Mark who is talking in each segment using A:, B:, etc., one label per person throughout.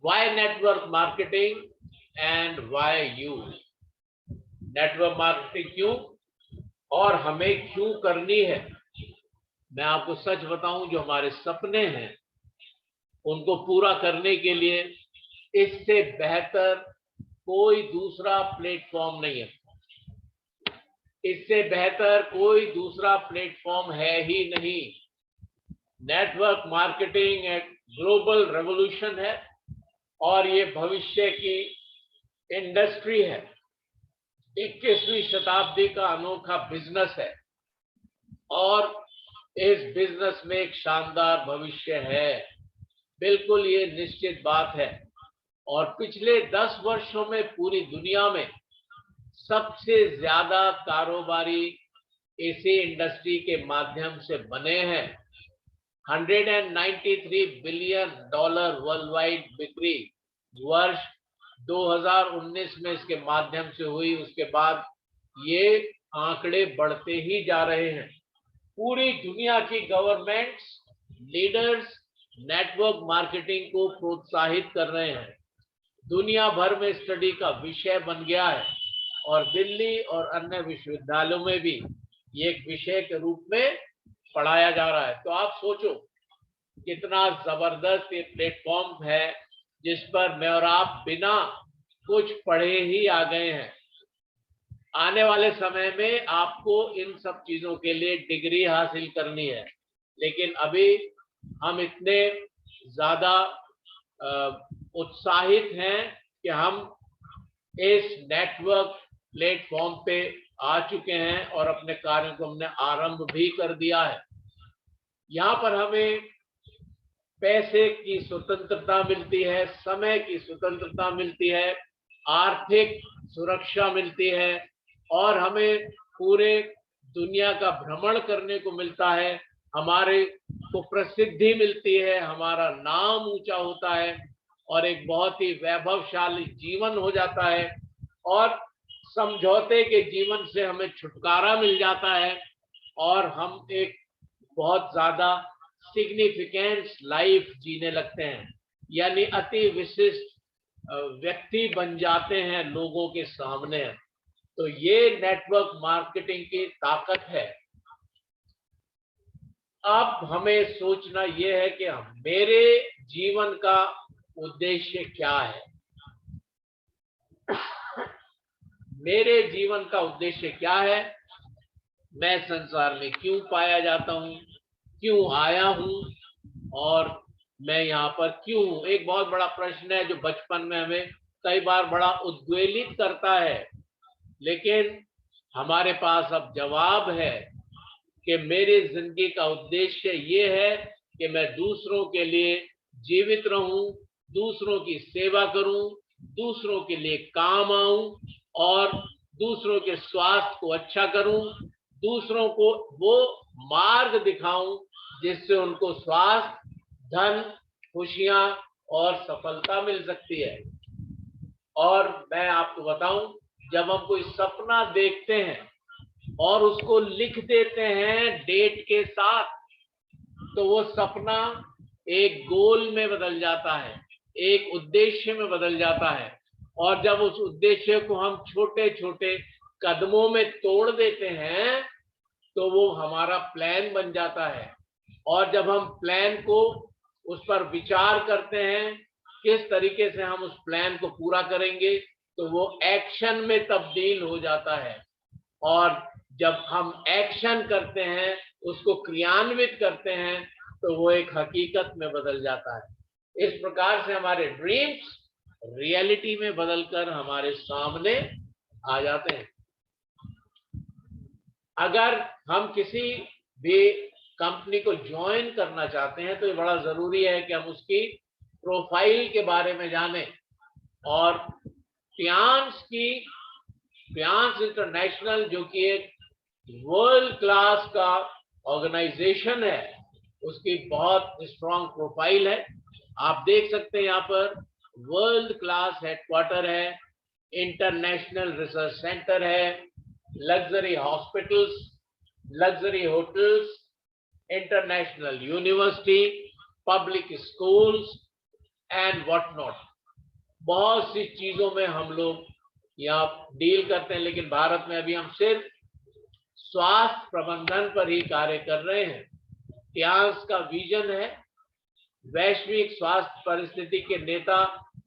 A: Why network marketing and why you? Network marketing क्यों और हमें क्यों करनी है? मैं आपको सच बताऊं, जो हमारे सपने हैं उनको पूरा करने के लिए इससे बेहतर कोई दूसरा प्लेटफॉर्म नहीं है। इससे बेहतर कोई दूसरा प्लेटफॉर्म है ही नहीं। नेटवर्क मार्केटिंग एक ग्लोबल रेवोल्यूशन है और ये भविष्य की इंडस्ट्री है। 21वीं शताब्दी का अनोखा बिजनेस है और इस बिजनेस में एक शानदार भविष्य है। बिल्कुल ये निश्चित बात है। और पिछले 10 वर्षों में पूरी दुनिया में सबसे ज्यादा कारोबारी इसी इंडस्ट्री के माध्यम से बने हैं। 193 बिलियन डॉलर वर्ल्ड वाइड बिक्री वर्ष 2019 में इसके माध्यम से हुई। उसके बाद ये आंकड़े बढ़ते ही जा रहे हैं। पूरी दुनिया की गवर्नमेंट्स, लीडर्स नेटवर्क मार्केटिंग को प्रोत्साहित कर रहे हैं। दुनिया भर में स्टडी का विषय बन गया है और दिल्ली और अन्य विश्वविद्यालयों में भी ये एक विषय के रूप में पढ़ाया जा रहा है। तो आप सोचो कितना जबरदस्त ये प्लेटफॉर्म है जिस पर मैं और आप बिना कुछ पढ़े ही आ गए हैं। आने वाले समय में आपको इन सब चीजों के लिए डिग्री हासिल करनी है, लेकिन अभी हम इतने ज्यादा उत्साहित हैं कि हम इस नेटवर्क प्लेटफॉर्म पे आ चुके हैं और अपने कार्यों को हमने आरंभ भी कर दिया है। यहाँ पर हमें पैसे की स्वतंत्रता मिलती है, समय की स्वतंत्रता मिलती है, आर्थिक सुरक्षा मिलती है और हमें पूरे दुनिया का भ्रमण करने को मिलता है। हमारे को प्रसिद्धि मिलती है, हमारा नाम ऊंचा होता है और एक बहुत ही वैभवशाली जीवन हो जाता है और समझौते के जीवन से हमें छुटकारा मिल जाता है और हम एक बहुत ज्यादा सिग्निफिकेंस लाइफ जीने लगते हैं, यानी अति विशिष्ट व्यक्ति बन जाते हैं लोगों के सामने। तो ये नेटवर्क मार्केटिंग की ताकत है। अब हमें सोचना यह है कि मेरे जीवन का उद्देश्य क्या है। मेरे जीवन का उद्देश्य क्या है? मैं संसार में क्यों पाया जाता हूं, क्यों आया हूं और मैं यहाँ पर क्यों हूं? एक बहुत बड़ा प्रश्न है जो बचपन में हमें कई बार बड़ा उद्वेलित करता है, लेकिन हमारे पास अब जवाब है कि मेरी जिंदगी का उद्देश्य ये है कि मैं दूसरों के लिए जीवित रहूं, दूसरों की सेवा करूं, दूसरों के लिए काम आऊं और दूसरों के स्वास्थ्य को अच्छा करूं, दूसरों को वो मार्ग दिखाऊं जिससे उनको स्वास्थ्य, धन, खुशियां और सफलता मिल सकती है। और मैं आपको बताऊं, जब हम कोई सपना देखते हैं और उसको लिख देते हैं डेट के साथ, तो वो सपना एक गोल में बदल जाता है, एक उद्देश्य में बदल जाता है। और जब उस उद्देश्य को हम छोटे छोटे कदमों में तोड़ देते हैं तो वो हमारा प्लान बन जाता है। और जब हम प्लान को उस पर विचार करते हैं किस तरीके से हम उस प्लान को पूरा करेंगे, तो वो एक्शन में तब्दील हो जाता है। और जब हम एक्शन करते हैं, उसको क्रियान्वित करते हैं, तो वो एक हकीकत में बदल जाता है। इस प्रकार से हमारे ड्रीम्स रियलिटी में बदलकर हमारे सामने आ जाते हैं। अगर हम किसी भी कंपनी को ज्वाइन करना चाहते हैं तो ये बड़ा जरूरी है कि हम उसकी प्रोफाइल के बारे में जानें। और फियांस इंटरनेशनल, जो कि एक वर्ल्ड क्लास का ऑर्गेनाइजेशन है, उसकी बहुत स्ट्रांग प्रोफाइल है। आप देख सकते हैं यहाँ पर वर्ल्ड क्लास हेडक्वार्टर है, इंटरनेशनल रिसर्च सेंटर है, luxury hospitals, luxury hotels, international university, public schools and what not. बहुत सी चीजों में हम लोग यहाँ डील करते हैं, लेकिन भारत में अभी हम सिर्फ स्वास्थ्य प्रबंधन पर ही कार्य कर रहे हैं। टियांस का विजन है वैश्विक स्वास्थ्य परिस्थिति के नेता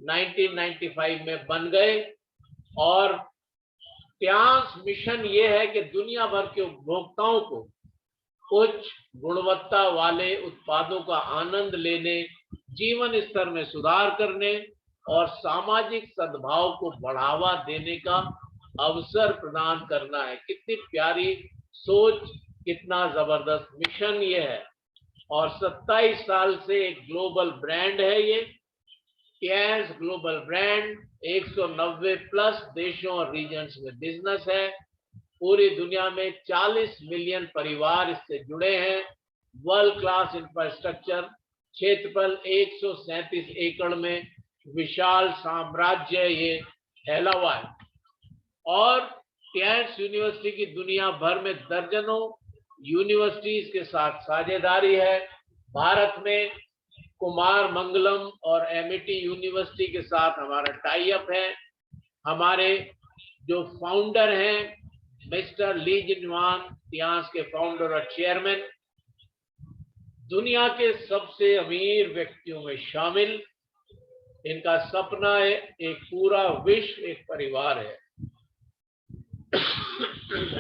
A: 1995 में बन गए, और टियांस मिशन ये है कि दुनिया भर के उपभोक्ताओं को उच्च गुणवत्ता वाले उत्पादों का आनंद लेने, जीवन स्तर में सुधार करने और सामाजिक सद्भाव को बढ़ावा देने का अवसर प्रदान करना है। कितनी प्यारी सोच, कितना जबरदस्त मिशन ये है। और 27 साल से एक ग्लोबल ब्रांड है ये। टियांस ग्लोबल ब्रांड 190 प्लस देशों और रीजन्स में बिजनेस है। पूरी दुनिया में 40 मिलियन परिवार इससे जुड़े हैं। वर्ल्ड क्लास इंफ्रास्ट्रक्चर, क्षेत्रफल 137 एकड़ में विशाल साम्राज्य ये फैला हुआ है। और टियांस यूनिवर्सिटी की दुनिया भर में दर्जनों यूनिवर्सिटीज के साथ साझेदारी है। भारत में कुमार मंगलम और एमिटी यूनिवर्सिटी के साथ हमारा टाई अप है। हमारे जो फाउंडर हैं मिस्टर ली जिनवांग, टियांस के फाउंडर और चेयरमैन, दुनिया के सबसे अमीर व्यक्तियों में शामिल। इनका सपना है एक पूरा विश्व एक परिवार है।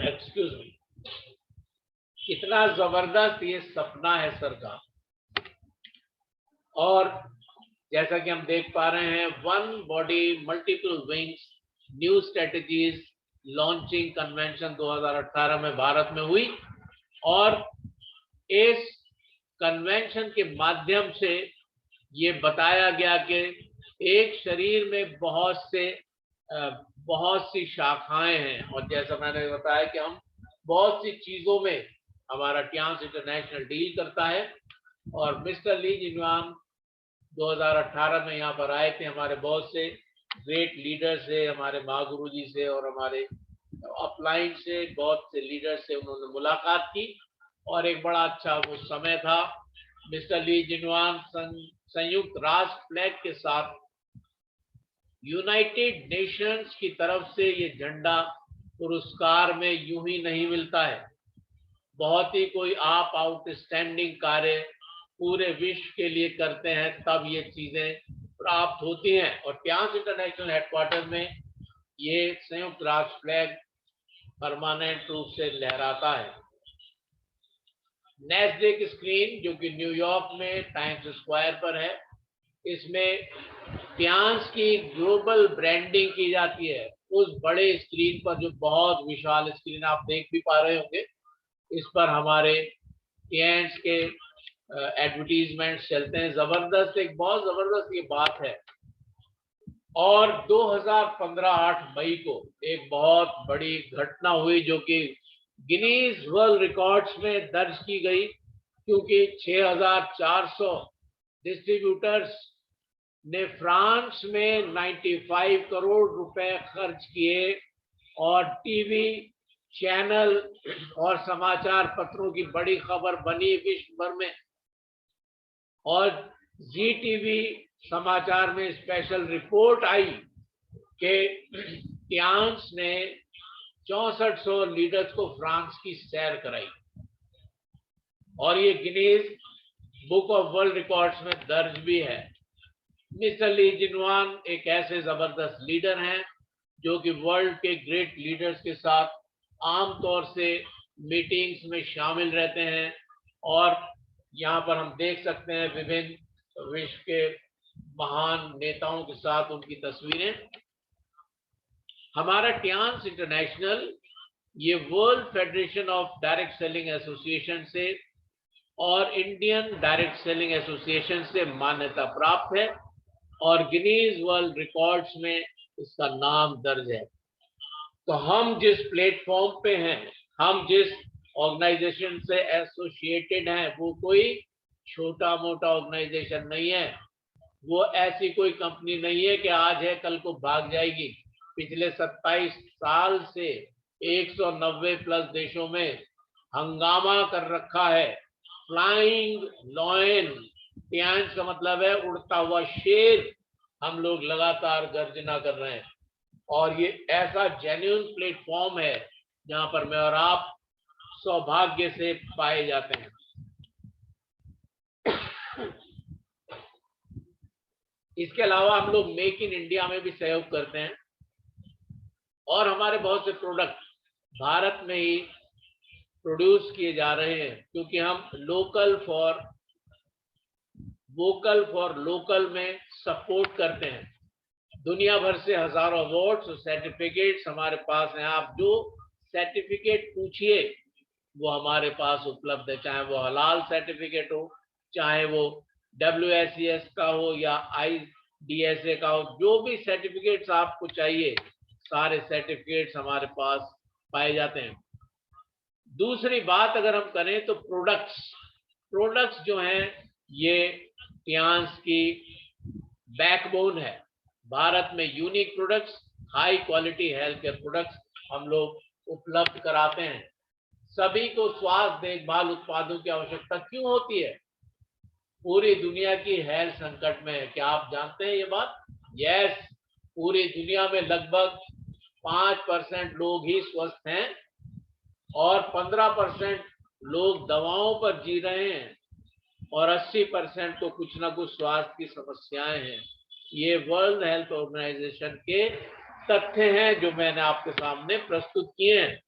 A: Excuse me. कितना जबरदस्त ये सपना है सरकार। और जैसा कि हम देख पा रहे हैं, one body multiple wings new strategies launching convention 2018 में भारत में हुई, और इस कन्वेंशन के माध्यम से ये बताया गया कि एक शरीर में बहुत सी शाखाएं हैं, और जैसा मैंने बताया कि हम बहुत सी चीजों में हमारा टियांस इंटरनेशनल डील करता है। और मिस्टर ली जिनवांग 2018 में यहाँ पर आए थे, हमारे बहुत से ग्रेट लीडर से, हमारे महागुरु जी से और हमारे अपलाइन से बहुत से लीडर से उन्होंने मुलाकात की, और एक बड़ा अच्छा वो समय था। मिस्टर ली जिनवांग संयुक्त राष्ट्र फ्लैग के साथ यूनाइटेड नेशंस की तरफ से ये झंडा पुरस्कार में यूं ही नहीं मिलता है। बहुत ही कोई आप आउटस्टैंडिंग कार्य पूरे विश्व के लिए करते हैं तब ये चीजें प्राप्त होती हैं। और टियांस इंटरनेशनल हेडक्वार्टर में ये संयुक्त राष्ट्र फ्लैग परमानेंट रूप से लहराता है। नैस्डैक स्क्रीन जो कि न्यूयॉर्क में टाइम्स स्क्वायर पर है, इसमें टियांस की ग्लोबल ब्रांडिंग की जाती है। उस बड़े स्क्रीन पर, जो बहुत विशाल स्क्रीन आप देख भी पा रहे होंगे, इस पर हमारे टियांस के एडवर्टीजमेंट चलते हैं। जबरदस्त, एक बहुत जबरदस्त ये बात है। और 2015 8 मई को एक बहुत बड़ी घटना हुई जो कि गिनीज वर्ल्ड रिकॉर्ड्स में दर्ज की गई, क्योंकि 6400 डिस्ट्रीब्यूटर्स ने फ्रांस में 95 करोड़ रुपए खर्च किए, और टीवी चैनल और समाचार पत्रों की बड़ी खबर बनी विश्व भर में। और जी टीवी समाचार में स्पेशल रिपोर्ट आई कि टियांस ने 6400 लीडर्स को फ्रांस की सैर कराई, और ये Guinness book of world records में दर्ज भी है। मिस्टर ली जिनवांग एक ऐसे जबरदस्त लीडर हैं जो कि वर्ल्ड के ग्रेट लीडर्स के साथ आमतौर से मीटिंग्स में शामिल रहते हैं, और यहाँ पर हम देख सकते हैं विभिन्न विश्व के महान नेताओं के साथ उनकी तस्वीरें। हमारा टियांस इंटरनेशनल ये world federation of direct selling association से और इंडियन डायरेक्ट सेलिंग एसोसिएशन से मान्यता प्राप्त है, और गिनीज वर्ल्ड रिकॉर्ड्स में इसका नाम दर्ज है। तो हम जिस प्लेटफॉर्म पे हैं, हम जिस ऑर्गेनाइजेशन से एसोसिएटेड हैं, वो कोई छोटा मोटा ऑर्गेनाइजेशन नहीं है। वो ऐसी कोई कंपनी नहीं है कि आज है कल को भाग जाएगी। पिछले 27 साल से 190 प्लस देशों में हंगामा कर रखा है। फ्लाइंग लॉयन, टियांस का मतलब है उड़ता हुआ शेर। हम लोग लगातार गर्जना कर रहे हैं, और ये ऐसा जेन्युइन प्लेटफॉर्म है जहां पर मैं और आप सौभाग्य से पाए जाते हैं। इसके अलावा हम लोग मेक इन इंडिया में भी सहयोग करते हैं, और हमारे बहुत से प्रोडक्ट भारत में ही प्रोड्यूस किए जा रहे हैं, क्योंकि हम वोकल फॉर लोकल में सपोर्ट करते हैं। दुनिया भर से हजारों अवार्ड्स और सर्टिफिकेट्स हमारे पास हैं। आप जो सर्टिफिकेट पूछिए वो हमारे पास उपलब्ध है, चाहे वो हलाल सर्टिफिकेट हो, चाहे वो WSES का हो या IDSA का हो, जो भी सर्टिफिकेट्स आपको चाहिए सारे सर्टिफिकेट्स हमारे पास पाए जाते हैं। दूसरी बात अगर हम करें तो प्रोडक्ट्स जो हैं ये टियांस की बैकबोन है। भारत में unique products, high quality health care products हम लोग उपलब्ध कराते हैं। सभी को स्वास्थ्य देखभाल उत्पादों की आवश्यकता क्यों होती है? पूरी दुनिया की हेल्थ संकट में है। क्या आप जानते हैं ये बात? यस, पूरी दुनिया में लगभग 5% लोग ही स्वस्थ हैं और 15% लोग दवाओं पर जी रहे हैं, और 80% को कुछ ना कुछ स्वास्थ्य की समस्याएं हैं। ये वर्ल्ड हेल्थ ऑर्गेनाइजेशन के तथ्य हैं जो मैंने आपके सामने प्रस्तुत किए हैं।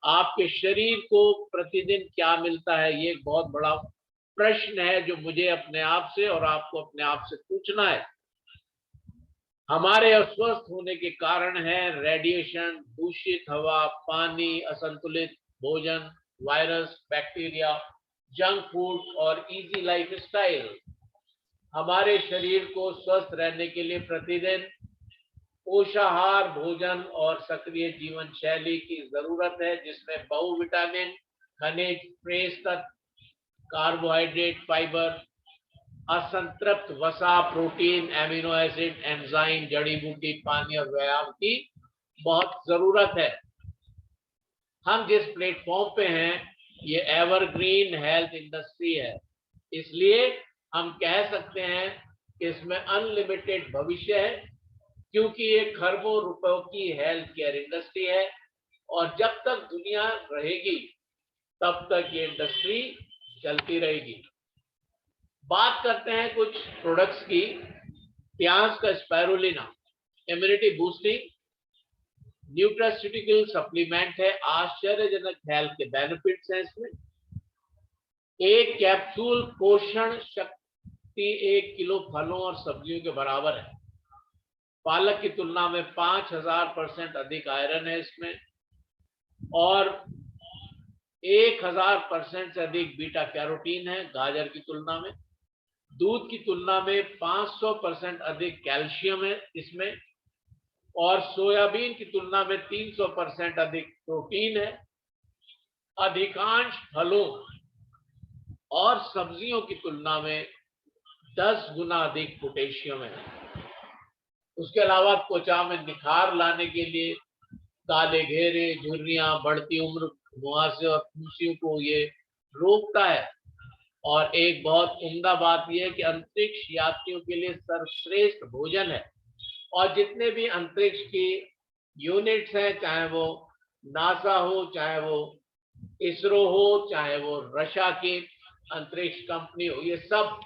A: आपके शरीर को प्रतिदिन क्या मिलता है, ये एक बहुत बड़ा प्रश्न है जो मुझे अपने आप से और आपको अपने आप से पूछना है। हमारे अस्वस्थ होने के कारण है रेडिएशन, दूषित हवा, पानी, असंतुलित भोजन, वायरस, बैक्टीरिया, जंक फूड और इजी लाइफस्टाइल। हमारे शरीर को स्वस्थ रहने के लिए प्रतिदिन पोषाहार भोजन और सक्रिय जीवन शैली की जरूरत है, जिसमें बहुविटामिन, खनिज, ट्रेस तत्व, कार्बोहाइड्रेट, फाइबर, असंतृप्त वसा, प्रोटीन, एमिनो एसिड, एंजाइम, जड़ी बूटी, पानी और व्यायाम की बहुत जरूरत है। हम जिस प्लेटफॉर्म पे हैं ये एवरग्रीन हेल्थ इंडस्ट्री है, इसलिए हम कह सकते हैं कि इसमें अनलिमिटेड भविष्य है, क्योंकि ये खरबों रुपयों की हेल्थ केयर इंडस्ट्री है, और जब तक दुनिया रहेगी तब तक ये इंडस्ट्री चलती रहेगी। बात करते हैं कुछ प्रोडक्ट्स की। टियांस का spirulina immunity boosting nutraceutical supplement है। आश्चर्यजनक हेल्थ के बेनिफिट्स हैं इसमें। एक कैप्सूल पोषण शक्ति 1 किलो फलों और सब्जियों के बराबर है। पालक की तुलना में 5000% अधिक आयरन है इसमें, और 1000% से अधिक बीटा कैरोटीन है गाजर की तुलना में। दूध की तुलना में 500% अधिक कैल्शियम है इसमें, और सोयाबीन की तुलना में 300% अधिक प्रोटीन है। अधिकांश फलों और सब्जियों की तुलना में 10 गुना अधिक पोटेशियम है। उसके अलावा त्वचा में निखार लाने के लिए काले घेरे, झुर्रियां, बढ़ती उम्र, मुहासे और फुंसियों को ये रोकता है। और एक बहुत उम्दा बात यह है कि अंतरिक्ष यात्रियों के लिए सर्वश्रेष्ठ भोजन है। और जितने भी अंतरिक्ष की यूनिट्स हैं, चाहे वो नासा हो, चाहे वो इसरो हो, चाहे वो रशिया की अंतरिक्ष कंपनी हो, ये सब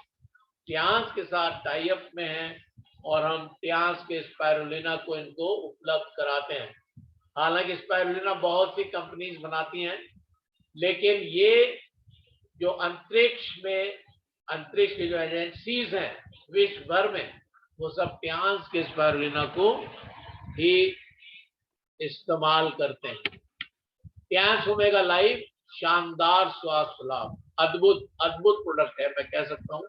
A: टियांस के साथ टाई अप में हैं, और हम टियांस के स्पाइरुलिना को इनको उपलब्ध कराते हैं। हालांकि स्पाइरुलिना बहुत सी कंपनीज बनाती हैं, लेकिन ये जो अंतरिक्ष की जो एजेंसीज हैं विश्व भर में, वो सब टियांस के स्पाइरुलिना को ही इस्तेमाल करते हैं। टियांस ओमेगा लाइव शानदार स्वास्थ्य लाभ, अद्भुत प्रोडक्ट है, मैं कह सकता हूँ,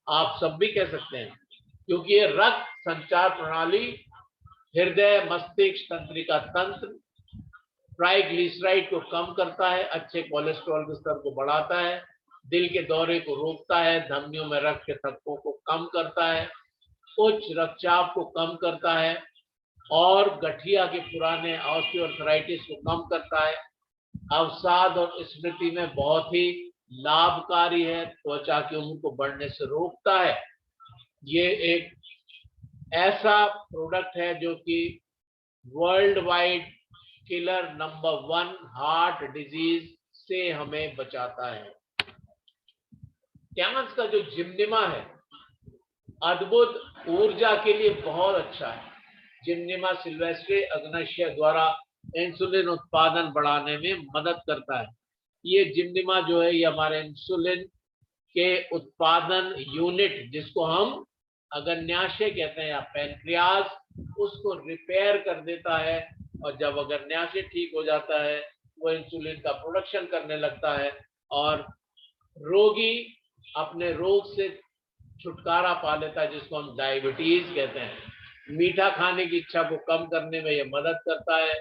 A: आप सब भी कह सकते हैं, क्योंकि ये रक्त संचार प्रणाली, हृदय, मस्तिष्क, तंत्रिका तंत्र, ट्राइग्लिसराइड को कम करता है, अच्छे कोलेस्ट्रॉल के स्तर को बढ़ाता है, दिल के दौरे को रोकता है, धमनियों में रक्त के तत्वों को कम करता है, उच्च रक्तचाप को कम करता है, और गठिया के पुराने ऑस्टियोआर्थराइटिस को कम करता है। अवसाद और स्मृति में बहुत ही लाभकारी है, त्वचा की उम्र को बढ़ने से रोकता है। ये एक ऐसा प्रोडक्ट है जो कि world wide killer number 1 heart disease से हमें बचाता है। कैमस का जो जिम्निमा है अद्भुत ऊर्जा के लिए बहुत अच्छा है। जिम्निमा सिल्वेस्ट्रे अग्नाशय द्वारा इंसुलिन उत्पादन बढ़ाने में मदद करता है। ये जिम्निमा जो है ये हमारे इंसुलिन के उत्पादन यूनिट जिसको हम अग्नाशय कहते हैं या पैनक्रियाज, उसको रिपेयर कर देता है और जब अग्नाशय ठीक हो जाता है वो इंसुलिन का प्रोडक्शन करने लगता है और रोगी अपने रोग से छुटकारा पा लेता है जिसको हम डायबिटीज कहते हैं। मीठा खाने की इच्छा को कम करने में यह मदद करता है।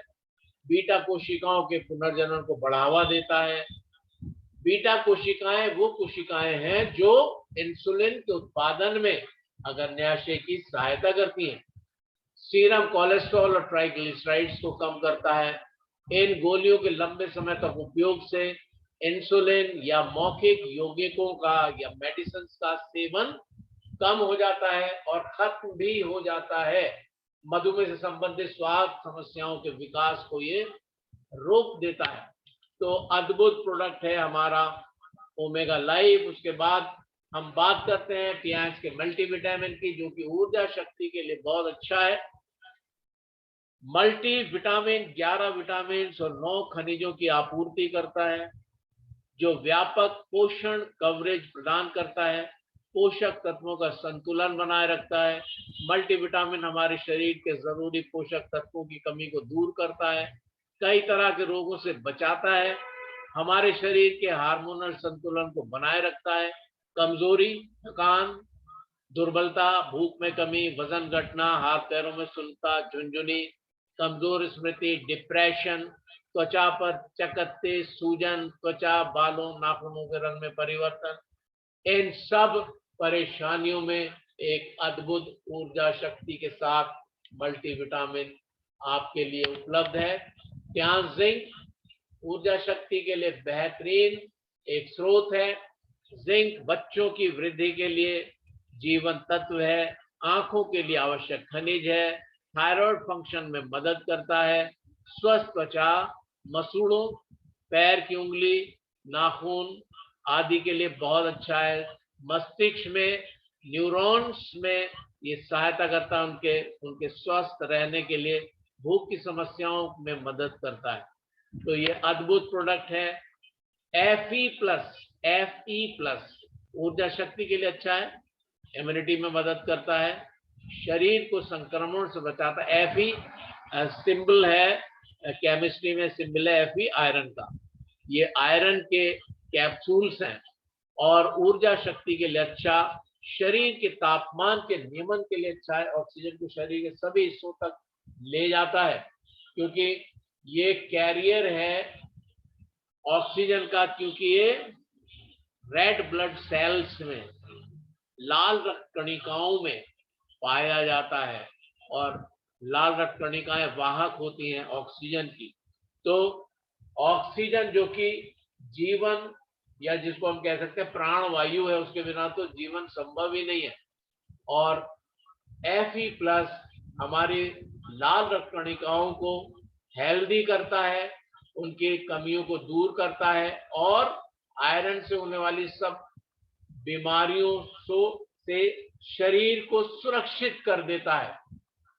A: बीटा कोशिकाओं के पुनर्जनन को बढ़ावा देता है। बीटा कोशिकाएं वो कोशिकाएं हैं जो इंसुलिन के उत्पादन में अग्नाशय की सहायता करती हैं। सीरम कोलेस्ट्रॉल और ट्राइग्लिसराइड्स को कम करता है। इन गोलियों के लंबे समय तक उपयोग से इंसुलिन या मौखिक यौगिकों का या मेडिसिन का सेवन कम हो जाता है और खत्म भी हो जाता है। मधुमेह से संबंधित स्वास्थ्य समस्याओं के विकास को ये रोक देता है। तो अद्भुत प्रोडक्ट है हमारा ओमेगा लाइफ। उसके बाद हम बात करते हैं प्याज के मल्टीविटामिन की, जो कि ऊर्जा शक्ति के लिए बहुत अच्छा है। मल्टी विटामिन 11 विटामिन और 9 खनिजों की आपूर्ति करता है, जो व्यापक पोषण कवरेज प्रदान करता है, पोषक तत्वों का संतुलन बनाए रखता है। मल्टीविटामिन हमारे शरीर के जरूरी पोषक तत्वों की कमी को दूर करता है, कई तरह के रोगों से बचाता है, हमारे शरीर के हार्मोनल संतुलन को बनाए रखता है। कमजोरी, थकान, दुर्बलता, भूख में कमी, वजन घटना, हाथ पैरों में सुन्नता, झुनझुनी, कमजोर स्मृति, डिप्रेशन, त्वचा पर चकत्ते, सूजन, त्वचा, बालों, नाखूनों के रंग में परिवर्तन, इन सब परेशानियों में एक अद्भुत ऊर्जा शक्ति के साथ मल्टीविटामिन आपके लिए उपलब्ध है। ध्यान जिंक ऊर्जा शक्ति के लिए बेहतरीन एक स्रोत है। जिंक बच्चों की वृद्धि के लिए जीवन तत्व है, आंखों के लिए आवश्यक खनिज है, थायराइड फंक्शन में मदद करता है, स्वस्थ त्वचा, मसूड़ों, पैर की उंगली, नाखून आदि के लिए बहुत अच्छा है। मस्तिष्क में न्यूरॉन्स में ये सहायता करता है, उनके स्वस्थ रहने के लिए, भूख की समस्याओं में मदद करता है। तो ये अद्भुत प्रोडक्ट है। Fe+ ऊर्जा शक्ति के लिए अच्छा है, इम्यूनिटी में मदद करता है, शरीर को संक्रमण से बचाता है। Fe सिंबल है, केमिस्ट्री में सिंबल है Fe आयरन का। ये आयरन के कैप्सूल्स हैं और ऊर्जा शक्ति के लिए अच्छा, शरीर के तापमान के नियमन के लिए अच्छा है, ऑक्सीजन को शरीर के सभी हिस्सों तक ले जाता है क्योंकि ये कैरियर है ऑक्सीजन का, क्योंकि ये रेड ब्लड सेल्स में, लाल रक्त कणिकाओं में पाया जाता है और लाल रक्त कणिकाएं वाहक होती हैं ऑक्सीजन की। तो ऑक्सीजन जो कि जीवन या जिसको हम कह सकते हैं प्राण वायु है, उसके बिना तो जीवन संभव ही नहीं है। और Fe+ हमारी लाल रक्त कणिकाओं को हेल्दी करता है, उनकी कमियों को दूर करता है और आयरन से होने वाली सब बीमारियों से शरीर को सुरक्षित कर देता है।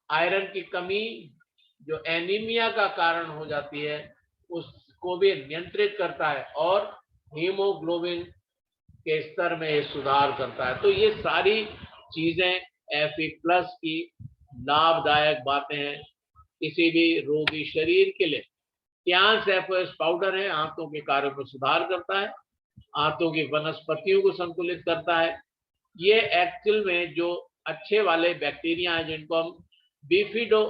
A: आयरन की कमी जो एनीमिया का कारण हो जाती है उसको भी नियंत्रित करता है और हीमोग्लोबिन के स्तर में सुधार करता है। तो ये सारी चीजें Fe+ की लाभदायक बातें हैं किसी भी रोगी शरीर के लिए। ट्यान SFOS पाउडर है, आंतों के कार्य को सुधार करता है, आंतों की वनस्पतियों को संतुलित करता है। ये एक्चुअल में जो अच्छे वाले बैक्टीरिया हैं जिनको हम बिफिडो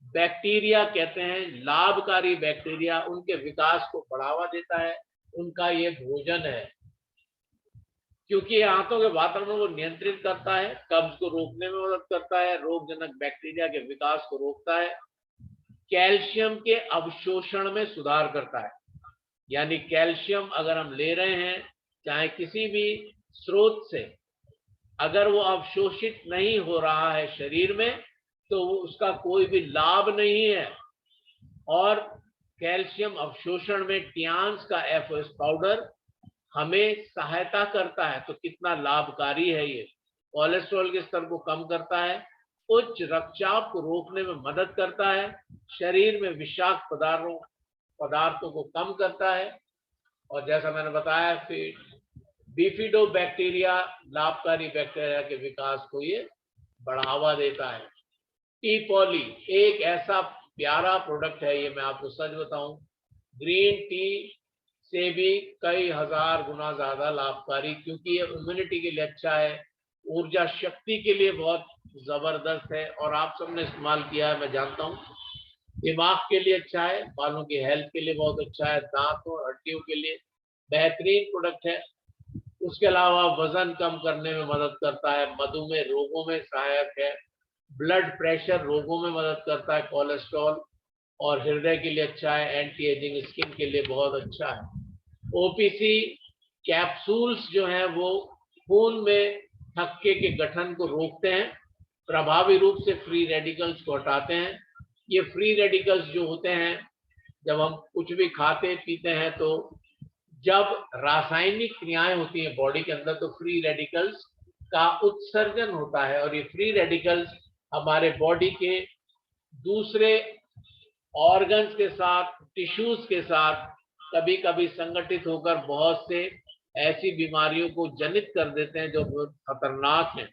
A: बैक्टीरिया कहते हैं, लाभकारी बैक्टीरिया, उनके विकास को बढ़ावा देता है, उनका ये भोजन है क्योंकि ये आंतों के वातावरण को नियंत्रित करता है, कब्ज को रोकने में मदद करता है, रोगजनक बैक्टीरिया के विकास को रोकता है, कैल्शियम के अवशोषण में सुधार करता है। यानी कैल्शियम अगर हम ले रहे हैं चाहे किसी भी स्रोत से, अगर वो अवशोषित नहीं हो रहा है शरीर में तो उसका कोई भी लाभ नहीं है। और कैल्शियम अवशोषण में टियान्स का एफओएस पाउडर हमें सहायता करता है। तो कितना लाभकारी है ये। कोलेस्ट्रॉल के स्तर को कम करता है, उच्च रक्तचाप को रोकने में मदद करता है, शरीर में विषाक्त पदार्थों को कम करता है, और जैसा मैंने बताया फिर बिफिडो बैक्टीरिया लाभकारी बैक्टीरिया के विकास को ये बढ़ावा देता है। टी पॉली एक ऐसा प्यारा प्रोडक्ट है, ये मैं आपको सच बताऊं, ग्रीन टी से भी कई हजार गुना ज्यादा लाभकारी, क्योंकि ये इम्यूनिटी के लिए अच्छा है, ऊर्जा शक्ति के लिए बहुत जबरदस्त है, और आप सबने इस्तेमाल किया है मैं जानता हूँ। दिमाग के लिए अच्छा है, बालों की हेल्थ के लिए बहुत अच्छा है, दांतों और हड्डियों के लिए बेहतरीन प्रोडक्ट है। उसके अलावा वजन कम करने में मदद करता है, मधुमेह रोगों में सहायक है, ब्लड प्रेशर रोगों में मदद करता है, कोलेस्ट्रॉल और हृदय के लिए अच्छा है, एंटी एजिंग स्किन के लिए बहुत अच्छा है। ओपीसी कैप्सूल्स जो हैं वो खून में थक्के के गठन को रोकते हैं, प्रभावी रूप से फ्री रेडिकल्स को हटाते हैं। ये फ्री रेडिकल्स जो होते हैं, जब हम कुछ भी खाते पीते हैं तो जब रासायनिक क्रियाएं होती हैं बॉडी के अंदर तो फ्री रेडिकल्स का उत्सर्जन होता है, और ये फ्री रेडिकल्स हमारे बॉडी के दूसरे ऑर्गन्स के साथ, टिश्यूज के साथ कभी कभी संगठित होकर बहुत से ऐसी बीमारियों को जनित कर देते हैं जो बहुत खतरनाक हैं।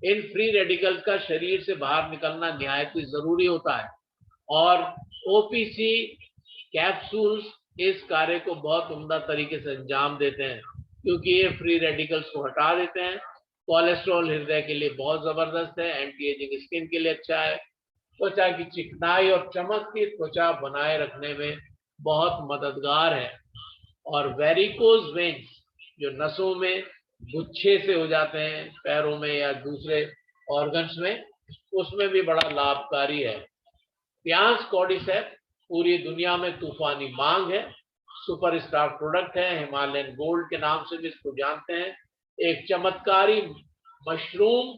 A: इन फ्री रेडिकल्स का शरीर से बाहर निकलना निहायत ही जरूरी होता है, और ओपीसी कैप्सूल्स इस कार्य को बहुत उम्दा तरीके से अंजाम देते हैं, क्योंकि ये फ्री रेडिकल्स को हटा देते हैं। कोलेस्ट्रॉल हृदय के लिए बहुत जबरदस्त है, एंटी एजिंग स्किन के लिए अच्छा है, त्वचा की चिकनाई और चमकती त्वचा बनाए रखने में बहुत मददगार है, और वेरिकोज वेन्स जो नसों में गुच्छे से हो जाते हैं पैरों में या दूसरे ऑर्गन्स में, उसमें भी बड़ा लाभकारी है। प्याज कॉर्डिसेप पूरी दुनिया में तूफानी मांग है, सुपरस्टार प्रोडक्ट है, हिमालयन गोल्ड के नाम से भी इसको जानते हैं, एक चमत्कारी मशरूम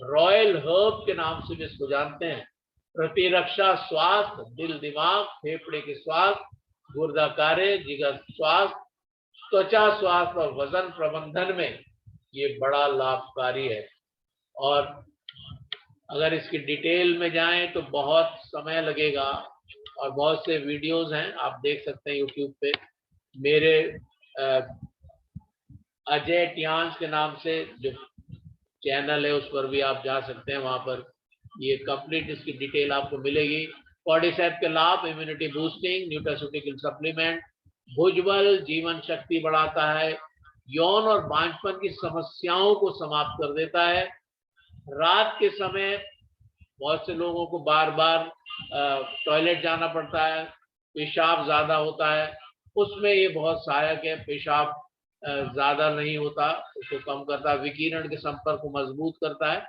A: रॉयल हर्ब के नाम से भी इसको जानते हैं। प्रतिरक्षा, स्वास्थ्य, दिल दिमाग, फेफड़े के स्वास्थ्य, गुर्दा कार्य, जिगर स्वास्थ्य, त्वचा स्वास्थ्य और वजन प्रबंधन में ये बड़ा लाभकारी है। और अगर इसकी डिटेल में जाएं तो बहुत समय लगेगा, और बहुत से वीडियोस हैं आप देख सकते हैं यूट्यूब पे, मेरे अजय टियांस के नाम से जो चैनल है उस पर भी आप जा सकते हैं, वहां पर ये कंप्लीट इसकी डिटेल आपको मिलेगी। कॉर्डिसेप के लाभ: इम्यूनिटी बूस्टिंग, न्यूट्रास्यूटिकल सप्लीमेंट, भुजबल, जीवन शक्ति बढ़ाता है, यौन और बांझपन की समस्याओं को समाप्त कर देता है। रात के समय बहुत से लोगों को बार बार टॉयलेट जाना पड़ता है, पेशाब ज्यादा होता है, उसमें ये बहुत सहायक है। पेशाब ज्यादा नहीं होता, उसको कम करता है, विकिरण के संपर्क को मजबूत करता है।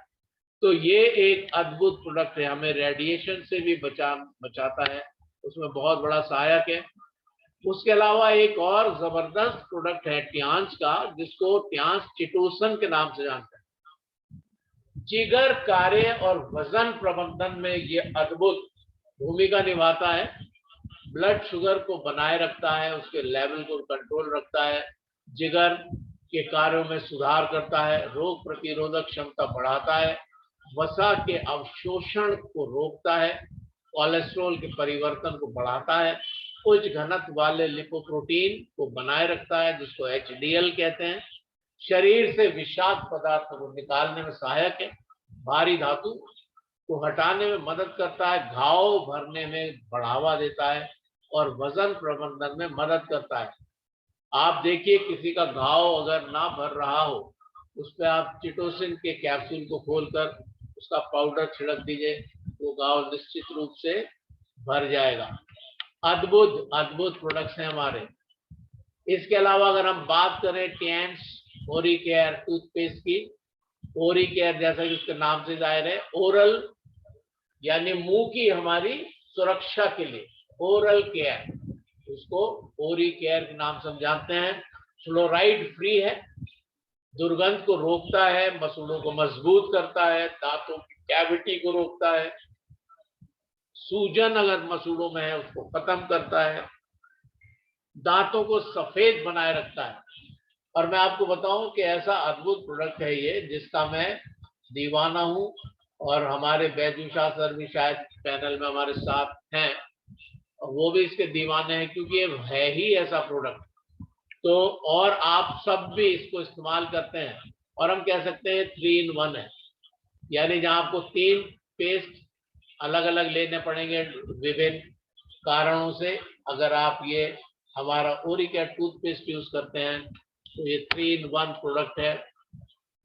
A: तो ये एक अद्भुत प्रोडक्ट है, हमें रेडिएशन से भी बचाता है, उसमें बहुत बड़ा सहायक है। उसके अलावा एक और जबरदस्त प्रोडक्ट है टियांस का, जिसको टियांस चिटोसन के नाम से जानते हैं। जिगर कार्य और वजन प्रबंधन में ये अद्भुत भूमिका निभाता है, ब्लड शुगर को बनाए रखता है, उसके लेवल को कंट्रोल रखता है, जिगर के कार्यों में सुधार करता है, रोग प्रतिरोधक क्षमता बढ़ाता है, वसा के अवशोषण को रोकता है, कोलेस्ट्रॉल के परिवर्तन को बढ़ाता है, उच्च घनत्व वाले लिपोप्रोटीन को बनाए रखता है जिसको एचडीएल कहते हैं, शरीर से विषाक्त पदार्थों को निकालने में सहायक है, भारी धातु को हटाने में मदद करता है, घाव भरने में बढ़ावा देता है, और वजन प्रबंधन में मदद करता है। आप देखिए किसी का घाव अगर ना भर रहा हो, उस पर आप चिटोसिन के कैप्सूल को खोलकर उसका पाउडर छिड़क दीजिए, वो घाव निश्चित रूप से भर जाएगा। अद्भुत अद्भुत प्रोडक्ट्स हैं हमारे। इसके अलावा अगर हम बात करें टियांस ओरी केयर टूथपेस्ट की, ओरी केयर जैसा कि उसके नाम से जाहिर है, ओरल यानी मुंह की हमारी सुरक्षा के लिए ओरल केयर, उसको ओरी केयर के नाम से हम जानते हैं। फ्लोराइड फ्री है, दुर्गंध को रोकता है, मसूड़ों को मजबूत करता है, दांतों की कैविटी को रोकता है, सूजन अगर मसूड़ों में है उसको खत्म करता है, दांतों को सफेद बनाए रखता है। और मैं आपको बताऊं कि ऐसा अद्भुत प्रोडक्ट है ये जिसका मैं दीवाना हूं, और हमारे बैजूशा सर भी शायद पैनल में हमारे साथ हैं, और वो भी इसके दीवाने हैं, क्योंकि ये है ही ऐसा प्रोडक्ट। तो और आप सब भी इसको इस्तेमाल करते हैं, और हम कह सकते हैं 3 in 1 है, यानी जहां आपको 3 पेस्ट अलग अलग लेने पड़ेंगे विभिन्न कारणों से, अगर आप ये हमारा ओरिकेट टूथपेस्ट यूज करते हैं तो ये 3 in 1 प्रोडक्ट है।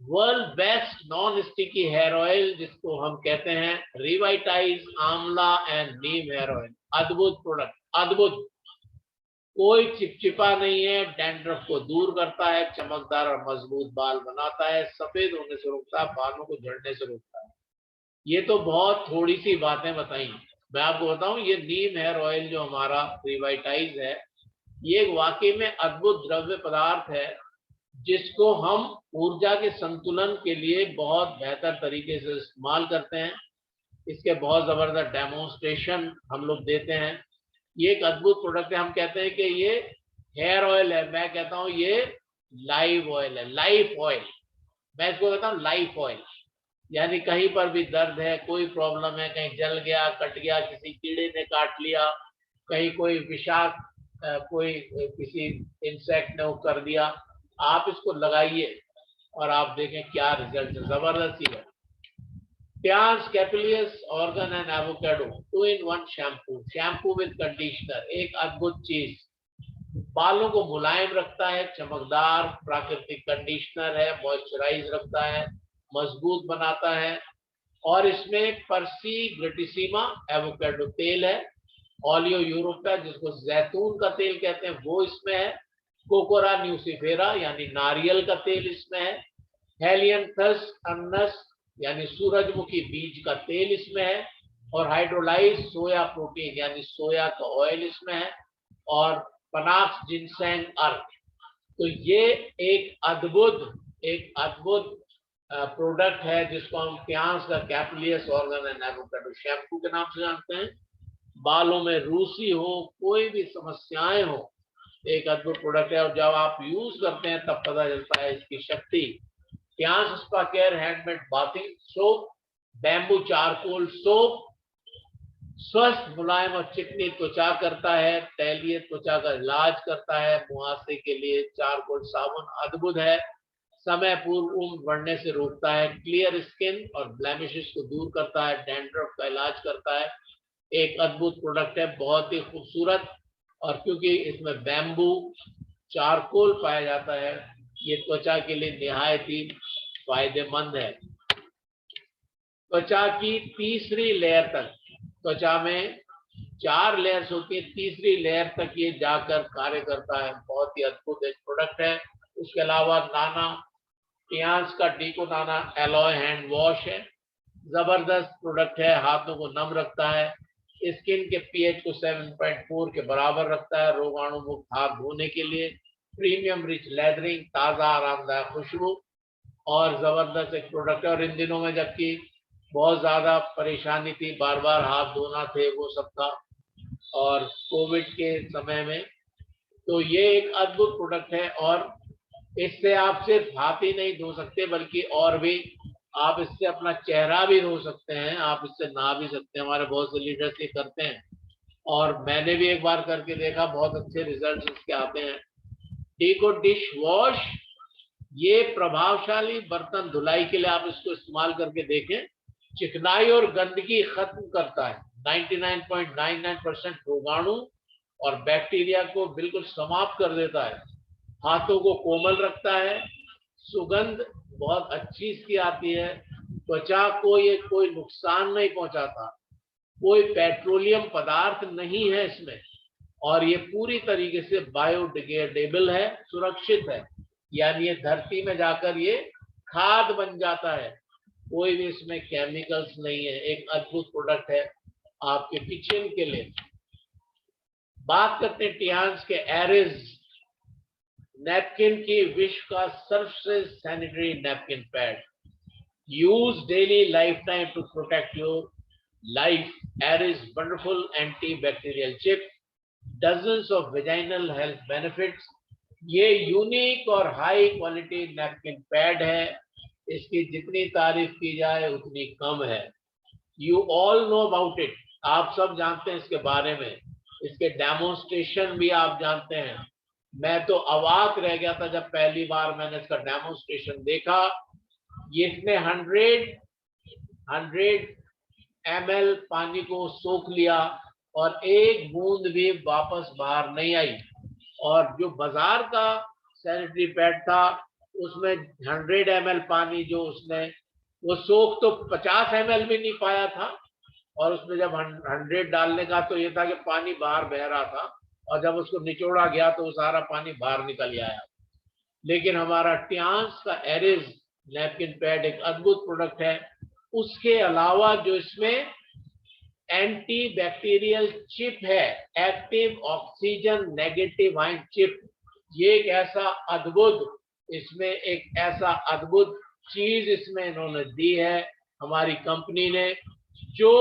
A: World best non sticky hair oil, जिसको हम कहते हैं revitalize amla and neem hair oil. अद्भुत प्रोडक्ट, अद्भुत, कोई चिपचिपा नहीं है, डैंड्रफ को दूर करता है, चमकदार और मजबूत बाल बनाता है, सफेद होने से रोकता है, बालों को झड़ने से रोकता है। ये तो बहुत थोड़ी सी बातें बताई। मैं आपको बताऊं, ये नीम हेयर ऑयल जो हमारा रिवाइटाइज है, ये वाकई में अद्भुत द्रव्य पदार्थ है, जिसको हम ऊर्जा के संतुलन के लिए बहुत बेहतर तरीके से इस्तेमाल करते हैं। इसके बहुत जबरदस्त डेमोन्स्ट्रेशन हम लोग देते हैं। ये एक अद्भुत प्रोडक्ट है। हम कहते हैं कि ये हेयर ऑयल है, मैं कहता हूं ये लाइव ऑयल है, लाइफ ऑयल। मैं इसको कहता हूं लाइफ ऑयल, यानी कहीं पर भी दर्द है, कोई प्रॉब्लम है, कहीं जल गया, कट गया, किसी कीड़े ने काट लिया, कहीं कोई विषाक्त कोई किसी इंसेक्ट ने वो कर दिया, आप इसको लगाइए और आप देखें क्या रिजल्ट है, जबरदस्त ही है। प्याज, कैपिलियस argan and avocado 2 in 1 shampoo, shampoo with conditioner, एक अद्भुत चीज, बालों को मुलायम रखता है, चमकदार प्राकृतिक कंडीशनर है, मॉइस्चराइज रखता है, मजबूत बनाता है। और इसमें पर्सी ग्रेटिसिमा एवोकाडो तेल है, ओलियो यूरोपा जिसको जैतून का तेल कहते हैं वो इसमें है, कोकोरा न्यूसिफेरा यानी नारियल का तेल इसमें है, हेलियंथस अन्नस यानी सूरजमुखी बीज का तेल इसमें है, और हाइड्रोलाइज सोया प्रोटीन यानी सोया का ऑयल इसमें है, और पनाक्स जिनसेंग अर्क। तो ये एक अद्भुत प्रोडक्ट है जिसको हम प्याज का कैपिलियस ऑर्गन एंड एवोकाडो शैम्पू के नाम से जानते हैं। बालों में रूसी हो, कोई भी समस्याएं हो, एक अद्भुत प्रोडक्ट है, और जब आप यूज करते हैं तब पता चलता है इसकी शक्ति। प्याज spa care handmade bathing soap, bamboo charcoal soap, स्वस्थ मुलायम और चिकनी त्वचा करता है, तैलीय त्वचा का इलाज करता है, मुहासे के लिए चारकोल साबुन अद्भुत है, समय पूर्व उम्र बढ़ने से रोकता है, क्लियर स्किन और ब्लेमिशेस को दूर करता है, डैंड्रफ का इलाज करता है। एक अद्भुत प्रोडक्ट है, बहुत ही खूबसूरत, और क्योंकि इसमें बैम्बू चारकोल पाया जाता है, ये त्वचा के लिए निहायत ही फायदेमंद है। त्वचा की तीसरी लेयर तक, त्वचा में 4 लेयर्स होती है, तीसरी लेयर तक ये जाकर कार्य करता है, बहुत ही अद्भुत एक प्रोडक्ट है। उसके अलावा नाना पियांस का डीको नाना एलॉय हैंड वॉश है, जबरदस्त प्रोडक्ट है, हाथों को नम रखता है, स्किन के पीएच को 7.4 के बराबर रखता है, रोगाणु मुक्त हाथ धोने के लिए, प्रीमियम रिच लेदरिंग, ताजा आरामदायक खुशबू, और जबरदस्त एक प्रोडक्ट है। और इन दिनों में जबकि बहुत ज्यादा परेशानी थी, बार बार हाथ धोना थे, वो सब था, और कोविड के समय में, तो ये एक अद्भुत प्रोडक्ट है। और इससे आप सिर्फ हाथ ही नहीं धो सकते, बल्कि और भी आप इससे अपना चेहरा भी धो सकते हैं, आप इससे नहा भी सकते हैं। हमारे बहुत से लीडर्स ये करते हैं, और मैंने भी एक बार करके देखा, बहुत अच्छे रिजल्ट इसके आते हैं। डीको डिश वॉश, ये प्रभावशाली बर्तन धुलाई के लिए आप इसको इस्तेमाल करके देखें, चिकनाई और गंदगी खत्म करता है, 99.99% रोगाणु और बैक्टीरिया को बिल्कुल समाप्त कर देता है, हाथों को कोमल रखता है, सुगंध बहुत अच्छी इसकी आती है, त्वचा को ये कोई नुकसान नहीं पहुंचाता, कोई पेट्रोलियम पदार्थ नहीं है इसमें, और ये पूरी तरीके से बायोडिग्रेडेबल है, सुरक्षित है, यानी ये धरती में जाकर ये खाद बन जाता है, कोई भी इसमें केमिकल्स नहीं है। एक अद्भुत प्रोडक्ट है आपके किचन के लिए। बात करते हैं टियान्स के एरिज नैपकिन की विश्व का सर्वश्रेष्ठ sanitary napkin pad, use daily life time to protect your life. Aries wonderful antibacterial chip, dozens of vaginal health benefits. ये यूनिक और हाई क्वालिटी नैपकिन पैड है, इसकी जितनी तारीफ की जाए उतनी कम है। You all know about it, आप सब जानते हैं इसके बारे में, इसके डेमोन्स्ट्रेशन भी आप जानते हैं। मैं तो अवाक रह गया था जब पहली बार मैंने इसका डेमोन्स्ट्रेशन देखा। ये इसने 100 ml पानी को सोख लिया और एक बूंद भी वापस बाहर नहीं आई। और जो बाजार का सैनिटरी पैड था उसमें 100 ml पानी जो उसने वो सोख तो 50 ml भी नहीं पाया था, और उसमें जब 100 डालने का तो ये था कि पानी बाहर बह रहा था, और जब उसको निचोड़ा गया तो वो सारा पानी बाहर निकल आया। लेकिन हमारा टियांस का एरिज नैपकिन पैड एक अद्भुत प्रोडक्ट है। उसके अलावा जो इसमें एंटी बैक्टीरियल चिप है, active oxygen negative ion chip, ये एक ऐसा अद्भुत, इसमें एक ऐसा अद्भुत चीज इसमें इन्होंने दी है हमारी कंपनी ने, जो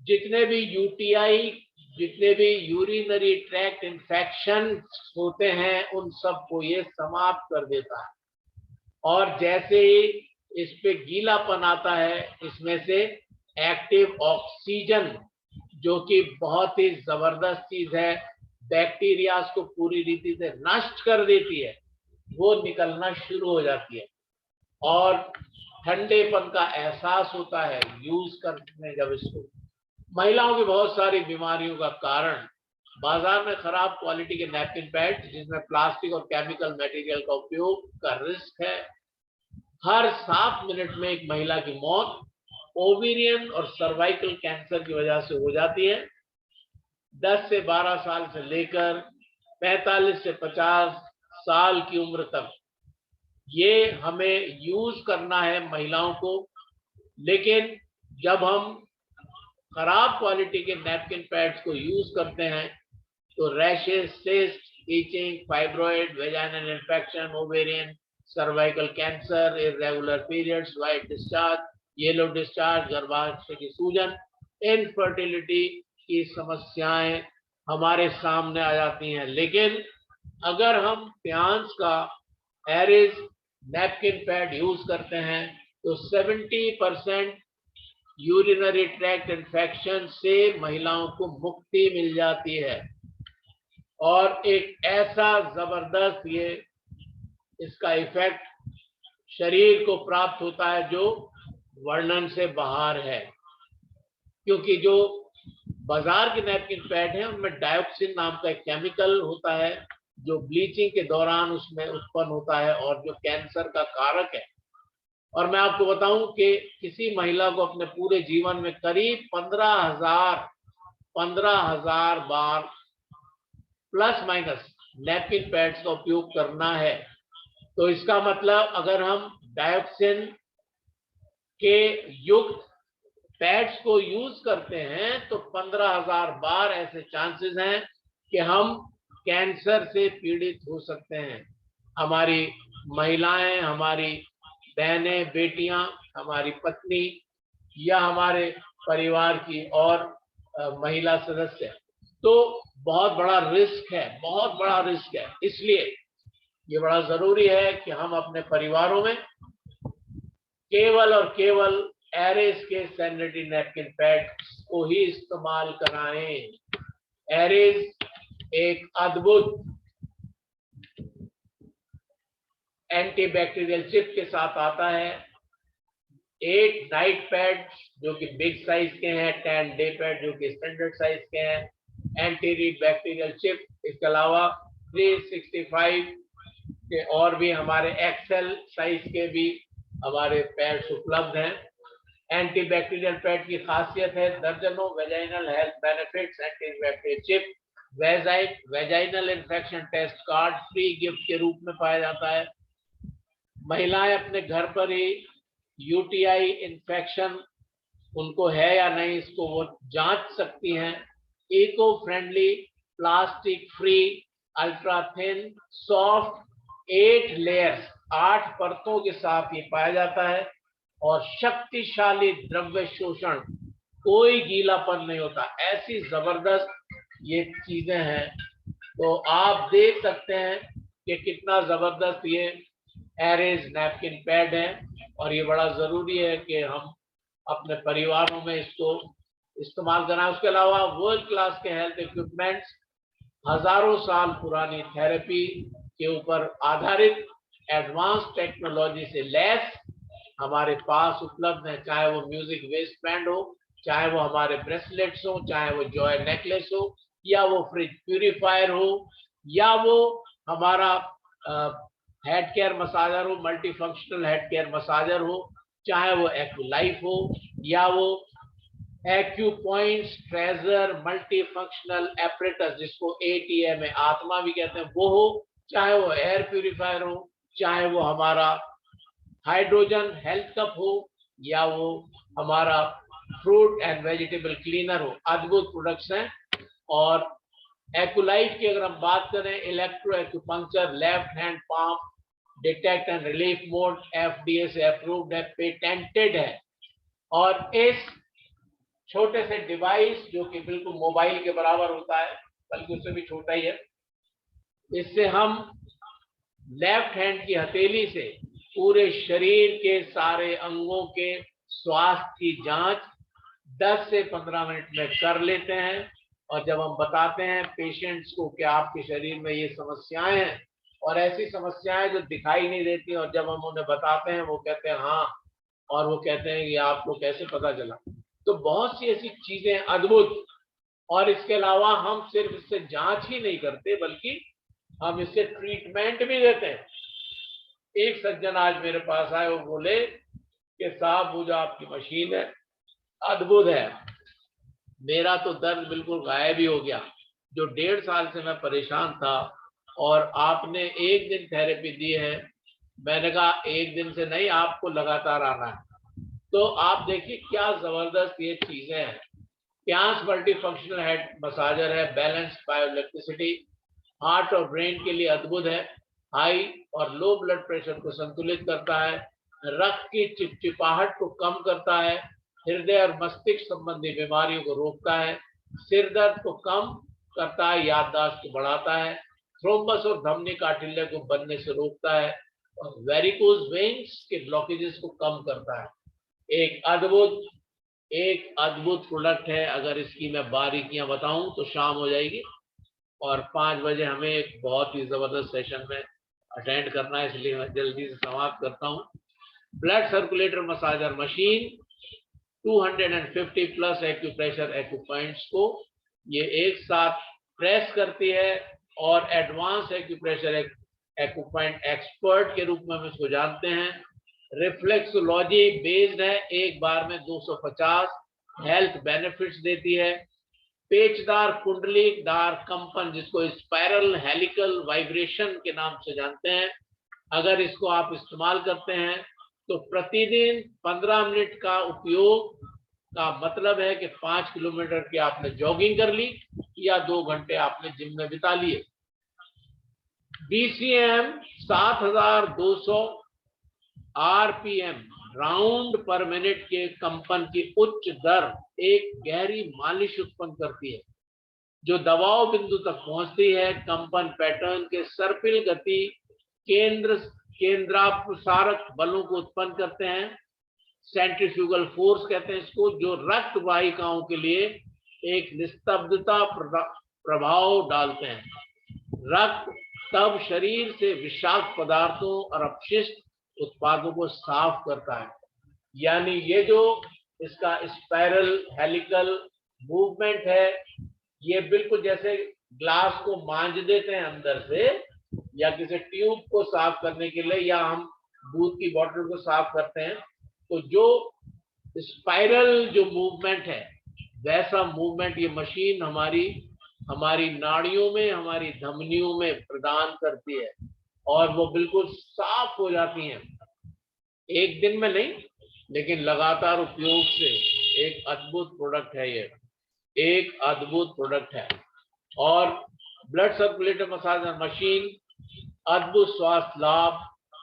A: जितने भी यूटीआई, जितने भी यूरिनरी ट्रैक्ट इन्फेक्शन होते हैं उन सबको ये समाप्त कर देता है। और जैसे ही इस पे गीलापन आता है, इसमें से एक्टिव ऑक्सीजन, जो कि बहुत ही जबरदस्त चीज है, बैक्टीरिया को पूरी रीति से नष्ट कर देती है, वो निकलना शुरू हो जाती है और ठंडेपन का एहसास होता है यूज करने जब इसको। महिलाओं की बहुत सारी बीमारियों का कारण बाजार में खराब क्वालिटी के नैपकिन पैड जिसमें प्लास्टिक और केमिकल मटेरियल का उपयोग का रिस्क है। हर 7 मिनट में एक महिला की मौत ओवेरियन और सर्वाइकल कैंसर की वजह से हो जाती है। 10 से 12 साल से लेकर 45 से 50 साल की उम्र तक ये हमें यूज करना है महिलाओं को। लेकिन जब हम खराब क्वालिटी के नैपकिन पैड्स को यूज करते हैं तो rashes, cyst, itching, fibroid, vaginal infection, ovarian, cervical cancer, irregular periods, white discharge, yellow discharge, गर्भाशय की सूजन, इनफर्टिलिटी की समस्याएं हमारे सामने आ जाती हैं। लेकिन अगर हम टियांस का एरिज नैपकिन पैड यूज करते हैं तो 70% यूरिनरी ट्रैक्ट इन्फेक्शन से महिलाओं को मुक्ति मिल जाती है। और एक ऐसा जबरदस्त ये इसका इफेक्ट शरीर को प्राप्त होता है जो वर्णन से बाहर है, क्योंकि जो बाजार के नैपकिन पैड हैं उनमें डायोक्सिन नाम का एक केमिकल होता है जो ब्लीचिंग के दौरान उसमें उत्पन्न होता है और जो कैंसर का कारक है। और मैं आपको बताऊं कि किसी महिला को अपने पूरे जीवन में करीब 15,000 बार प्लस माइनस नैपकिन पैड्स का उपयोग करना है। तो इसका मतलब अगर हम डायोक्सिन के युक्त पैड्स को यूज करते हैं तो 15,000 बार ऐसे चांसेस हैं कि हम कैंसर से पीड़ित हो सकते हैं। हमारी महिलाएं, हमारी बहनें, बेटियां, हमारी पत्नी या हमारे परिवार की और महिला सदस्य, तो बहुत बड़ा रिस्क है, बहुत बड़ा रिस्क है। इसलिए ये बड़ा जरूरी है कि हम अपने परिवारों में केवल और केवल एरिस के सैनिटरी नैपकिन पैड को ही इस्तेमाल कराएं। एरिस एक अद्भुत एंटीबैक्टीरियल चिप के साथ आता है। 8 नाइट पैड जो कि बिग साइज के हैं, 10 डे पैड जो कि स्टैंडर्ड साइज के हैं, एंटी बैक्टीरियल चिप, इसके अलावा 365 के और भी हमारे एक्सेल साइज के भी हमारे पैड्स उपलब्ध हैं। एंटी बैक्टीरियल पैड की खासियत है दर्जनों vaginal health benefits, antibacterial chip vaginal infection test card free gift के रूप में पाया जाता है। महिलाएं अपने घर पर ही यूटीआई इन्फेक्शन उनको है या नहीं इसको वो जांच सकती हैं। Eco friendly, plastic free ultra thin soft 8 layers, 8 परतों के साथ ये पाया जाता है, और शक्तिशाली द्रव्य शोषण, कोई गीलापन नहीं होता, ऐसी जबरदस्त ये चीजें हैं। तो आप देख सकते हैं कि कितना जबरदस्त ये एरेज नैपकिन पैड है, और ये बड़ा जरूरी है कि हम अपने परिवारों में इसको इस्तेमाल करना है। उसके अलावा वर्ल्ड क्लास के हेल्थ इक्विपमेंट्स, हजारों साल पुरानी थेरेपी के ऊपर आधारित एडवांस टेक्नोलॉजी से लैस हमारे पास उपलब्ध है, चाहे वो म्यूजिक वेस्ट बैंड हो, चाहे वो हमारे ब्रेसलेट्स हो, चाहे वो जॉय नेकलेस हो, या वो फ्रिज प्यूरिफायर हो, या वो हमारा हेड केयर मसाजर हो, multi functional head care massager हो, चाहे वो एक्यूलाइफ हो, या वो acupoints treasure multi functional apparatus जिसको एटीए में आत्मा भी कहते हैं वो हो, चाहे वो एयर प्यूरिफायर हो, चाहे वो हमारा हाइड्रोजन हेल्थ कप हो, या वो हमारा फ्रूट एंड वेजिटेबल क्लीनर हो, अद्भुत प्रोडक्ट्स हैं। और एक्यूलाइफ की अगर हम बात करें, electro acupuncture left hand palm detect and relief mode FDA से अप्रूव्ड है, पेटेंटेड है। और इस छोटे से डिवाइस जो कि बिल्कुल मोबाइल के बराबर होता है, बल्कि उससे भी छोटा ही है, इससे हम लेफ्ट हैंड की हथेली से पूरे शरीर के सारे अंगों के स्वास्थ्य की जांच 10 से 15 मिनट में कर लेते हैं। और जब हम बताते हैं पेशेंट्स को कि आपके शरीर में ये समस्याएं हैं, और ऐसी समस्याएं जो दिखाई नहीं देती, और जब हम उन्हें बताते हैं वो कहते हैं हाँ, और वो कहते हैं कि आपको कैसे पता चला। तो बहुत सी ऐसी चीजें अद्भुत। और इसके अलावा हम सिर्फ इससे जांच ही नहीं करते, बल्कि हम इससे ट्रीटमेंट भी देते हैं। एक सज्जन आज मेरे पास आए, वो बोले कि साहब वो जो आपकी मशीन है अद्भुत है, मेरा तो दर्द बिल्कुल गायब ही हो गया, जो 1.5 साल से मैं परेशान था, और आपने एक दिन थेरेपी दी है। मैंने कहा एक दिन से नहीं, आपको लगातार आना है। तो आप देखिए क्या जबरदस्त ये चीजें हैं। क्यांस मल्टी फंक्शनल हेड मसाजर है, बैलेंस बायो इलेक्ट्रिसिटी, हार्ट और ब्रेन के लिए अद्भुत है, हाई और लो ब्लड प्रेशर को संतुलित करता है, रक्त की चिपचिपाहट को कम करता है, हृदय और मस्तिष्क संबंधी बीमारियों को रोकता है, सिर दर्द को कम करता है, याददाश्त को बढ़ाता है, थ्रोम्बस और धमनी काठिल्य को बनने से रोकता है, और वेरिकोज वेन्स के ब्लॉकेजेस को कम करता है। एक अद्भुत प्रोडक्ट है। अगर इसकी मैं बारीकियां बताऊं तो शाम हो जाएगी, और 5 बजे हमें एक बहुत ही जबरदस्त सेशन में अटेंड करना है, इसलिए मैं जल्दी से समाप्त करता हूं। Blood circulator massager machine 250 plus acupressure acupoints को ये एक साथ प्रेस करती है, और एडवांस एक्यूप्रेशर एक्यूपॉइंट एक्सपर्ट के रूप में हम इसको जानते हैं। रिफ्लेक्सोलॉजी बेस्ड है, एक बार में 250 हेल्थ बेनिफिट्स देती है। पेचदार कुंडलीदार कंपन जिसको स्पाइरल हेलिकल वाइब्रेशन के नाम से जानते हैं, अगर इसको आप इस्तेमाल करते हैं तो प्रतिदिन 15 मिनट का उपयोग का मतलब है कि 5 किलोमीटर की आपने जॉगिंग कर ली, या 2 घंटे आपने जिम में बिता लिए। BCM 7200 RPM राउंड पर मिनट के कंपन की उच्च दर एक गहरी मालिश उत्पन्न करती है, जो दबाव बिंदु तक पहुंचती है। कंपन पैटर्न के सर्पिल गति केंद्रापसारक बलों को उत्पन्न करते हैं, सेंट्रीफ्यूगल फोर्स कहते हैं इसको, जो रक्त वाहिकाओं के लिए एक निस्तब्धता प्रभाव डालते हैं। रक्त तब शरीर से विषाक्त पदार्थों और अपशिष्ट उत्पादों को साफ करता है। यानी ये जो इसका स्पाइरल हेलिकल मूवमेंट है, ये बिल्कुल जैसे ग्लास को मांझ देते हैं अंदर से, या किसी ट्यूब को साफ करने के लिए, या हम दूध की बोतल को साफ करते हैं, तो जो स्पाइरल जो मूवमेंट है, वैसा मूवमेंट ये मशीन हमारी नाड़ियों में, हमारी धमनियों में प्रदान करती है, और वो बिल्कुल साफ हो जाती हैं। एक दिन में नहीं, लेकिन लगातार उपयोग से एक अद्भुत प्रोडक्ट है ये, एक अद्भुत प्रोडक्ट है। और ब्लड सर्कुलेटर मसाजर मशीन, अद्भुत स्वास्थ्य लाभ,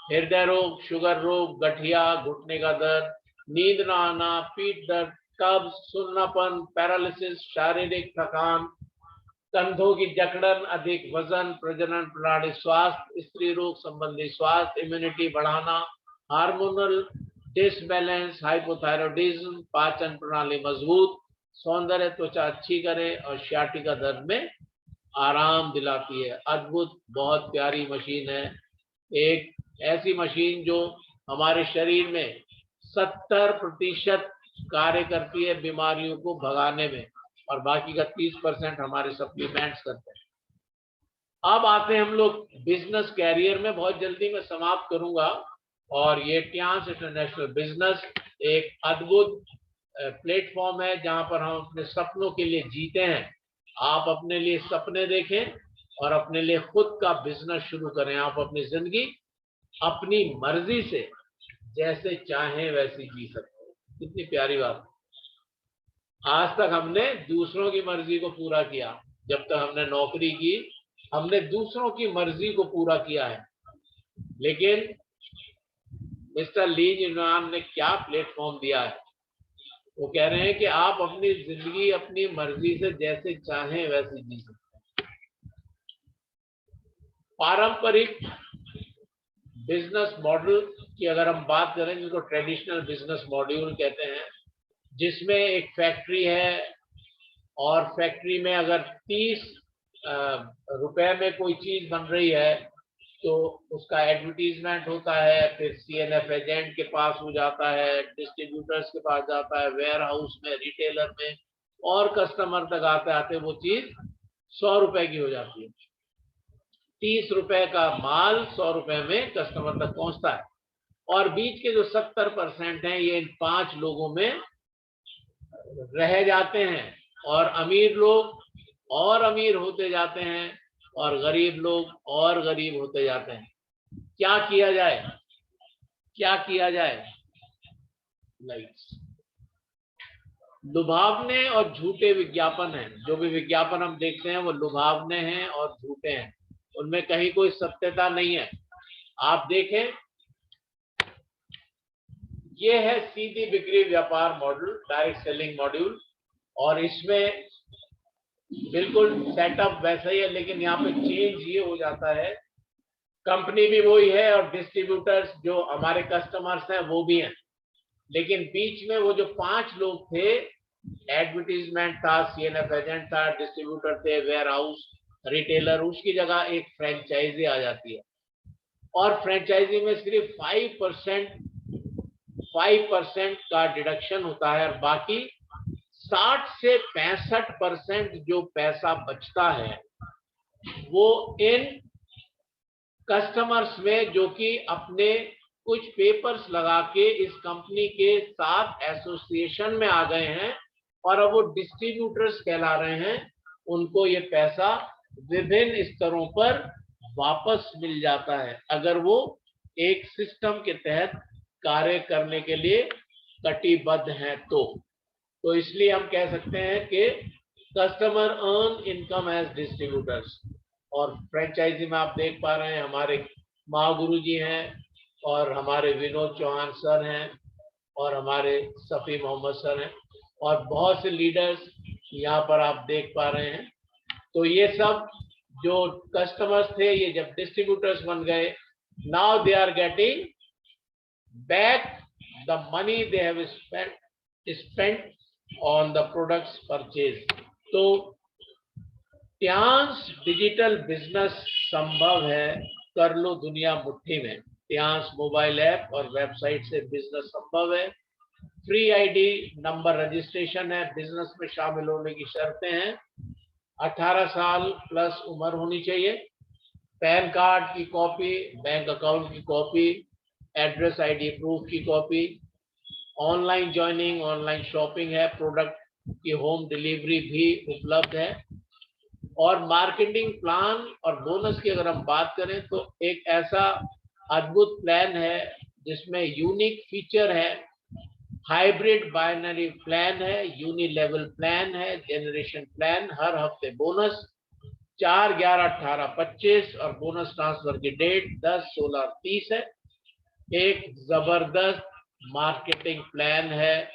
A: हृदय रोग, शुगर रोग, गठिया, घुटने का दर्द, नींद न आना, पीठ दर्द, कब्ज, सुन्नापन, पैरालिसिस, शारीरिक थकान, कंधों की जकड़न, अधिक वजन, प्रजनन प्रणाली स्वास्थ्य, स्त्री रोग संबंधी स्वास्थ्य, इम्यूनिटी बढ़ाना, हार्मोनल डिसबैलेंस, हाइपोथायरॉयडिज्म, पाचन प्रणाली मजबूत, सौंदर्य, त्वचा अच्छी करे और सियाटिका दर्द में आराम दिलाती है। अद्भुत, बहुत प्यारी मशीन है। एक ऐसी मशीन जो हमारे शरीर में 70% कार्य करती है बीमारियों को भगाने में, और बाकी का 30% हमारे सप्लीमेंट्स करते हैं। अब आते हैं हम लोग बिजनेस कैरियर में, बहुत जल्दी मैं समाप्त करूंगा। और ये टियांस इंटरनेशनल बिजनेस एक अद्भुत प्लेटफॉर्म है जहां पर हम अपने सपनों के लिए जीते हैं। आप अपने लिए सपने देखें और अपने लिए खुद का बिजनेस शुरू करें। आप अपनी जिंदगी अपनी मर्जी से जैसे चाहें वैसी जी सकते हैं। कितनी प्यारी बात। आज तक हमने दूसरों की मर्जी को पूरा किया। जब तक हमने नौकरी की, हमने दूसरों की मर्जी को पूरा किया है। लेकिन मिस्टर ली जिनवान ने क्या प्लेटफॉर्म दिया है। वो कह रहे हैं कि आप अपनी जिंदगी अपनी मर्जी से जैसे चाहें वैसे जी सकते हैं। पारंपरिक बिजनेस मॉडल की अगर हम बात करें, जिसको ट्रेडिशनल बिजनेस मॉड्यूल कहते हैं, जिसमें एक फैक्ट्री है और फैक्ट्री में अगर 30 रुपए में कोई चीज बन रही है तो उसका एडवर्टीजमेंट होता है, फिर सीएनएफ एजेंट के पास हो जाता है, डिस्ट्रीब्यूटर्स के पास जाता है, वेयर हाउस में, रिटेलर में, और कस्टमर तक आते आते वो चीज 100 रुपए की हो जाती है। 30 रुपए का माल 100 रुपए में कस्टमर तक पहुंचता है। और बीच के जो 70% हैं ये इन 5 लोगों में रह जाते हैं, और अमीर लोग और अमीर होते जाते हैं और गरीब लोग और गरीब होते जाते हैं। क्या किया जाए, क्या किया जाए? लाइक्स, लुभावने और झूठे विज्ञापन हैं। जो भी विज्ञापन हम देखते हैं वो लुभावने हैं और झूठे हैं, उनमें कहीं कोई सत्यता नहीं है। आप देखें, ये है सीधी बिक्री व्यापार मॉडल, डायरेक्ट सेलिंग मॉड्यूल, और इसमें बिल्कुल सेटअप वैसा ही है, लेकिन यहाँ पे चेंज ये हो जाता है, कंपनी भी वही है और डिस्ट्रीब्यूटर्स जो हमारे कस्टमर्स हैं वो भी हैं, लेकिन बीच में वो जो 5 लोग थे, एडवर्टीजमेंट था, सीएनएफ एजेंट था, डिस्ट्रीब्यूटर थे, वेयर हाउस, रिटेलर, उसकी जगह एक फ्रेंचाइजी आ जाती है। और फ्रेंचाइजी में सिर्फ 5% का डिडक्शन होता है, और बाकी 60 से 65% जो पैसा बचता है वो इन कस्टमर्स में, जो कि अपने कुछ पेपर्स लगा के इस कंपनी के साथ एसोसिएशन में आ गए हैं और अब वो डिस्ट्रीब्यूटर्स कहला रहे हैं, उनको ये पैसा विभिन्न स्तरों पर वापस मिल जाता है, अगर वो एक सिस्टम के तहत कार्य करने के लिए कटिबद्ध हैं तो इसलिए हम कह सकते हैं कि customer earn income as distributors. और फ्रेंचाइजी में आप देख पा रहे हैं हमारे महागुरु जी हैं, और हमारे विनोद चौहान सर हैं, और हमारे सफ़ी मोहम्मद सर हैं, और बहुत से लीडर्स यहाँ पर आप देख पा रहे हैं। तो ये सब जो कस्टमर्स थे, ये जब डिस्ट्रीब्यूटर्स बन गए, now they are getting back the money they have spent on the products purchase. तो टियांस डिजिटल बिजनेस संभव है, कर लो दुनिया मुट्ठी में। टियांस मोबाइल ऐप और वेबसाइट से बिजनेस संभव है। फ्री आईडी नंबर रजिस्ट्रेशन है। बिजनेस में शामिल होने की शर्तें हैं, 18 साल प्लस उम्र होनी चाहिए, पैन कार्ड की कॉपी, बैंक अकाउंट की कॉपी, एड्रेस आईडी प्रूफ की copy, online joining, online shopping है, प्रोडक्ट की होम डिलीवरी भी उपलब्ध है। और मार्केटिंग प्लान और बोनस की अगर हम बात करें तो एक ऐसा अद्भुत प्लान है जिसमें यूनिक फीचर है, हाइब्रिड बाइनरी प्लान है, यूनि लेवल प्लान है, जनरेशन प्लान, हर हफ्ते बोनस, 4/11/18 और बोनस ट्रांसफर की डेट 10/16/30 है। एक जबरदस्त मार्केटिंग प्लान है।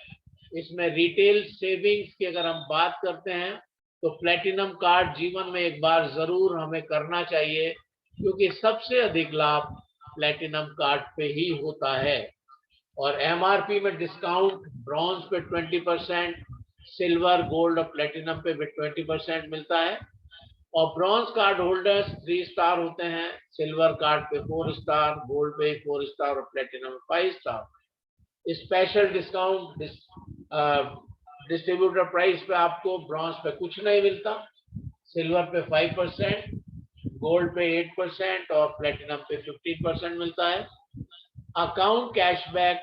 A: इसमें रिटेल सेविंग्स की अगर हम बात करते हैं तो प्लेटिनम कार्ड जीवन में एक बार जरूर हमें करना चाहिए, क्योंकि सबसे अधिक लाभ प्लेटिनम कार्ड पे ही होता है। और एमआरपी में डिस्काउंट ब्रॉन्ज पे 20%, सिल्वर, गोल्ड और प्लेटिनम पे भी 20% मिलता है। और ब्रॉन्ज कार्ड होल्डर्स 3 स्टार होते हैं, सिल्वर कार्ड पे 4 स्टार, गोल्ड पे 4 स्टार और प्लेटिनम पे 5 star. Special discount distributor price पे आपको ब्रॉन्ज पे कुछ नहीं मिलता, सिल्वर पे 5%, गोल्ड पे 8% और प्लेटिनम पे 15% मिलता है। अकाउंट कैशबैक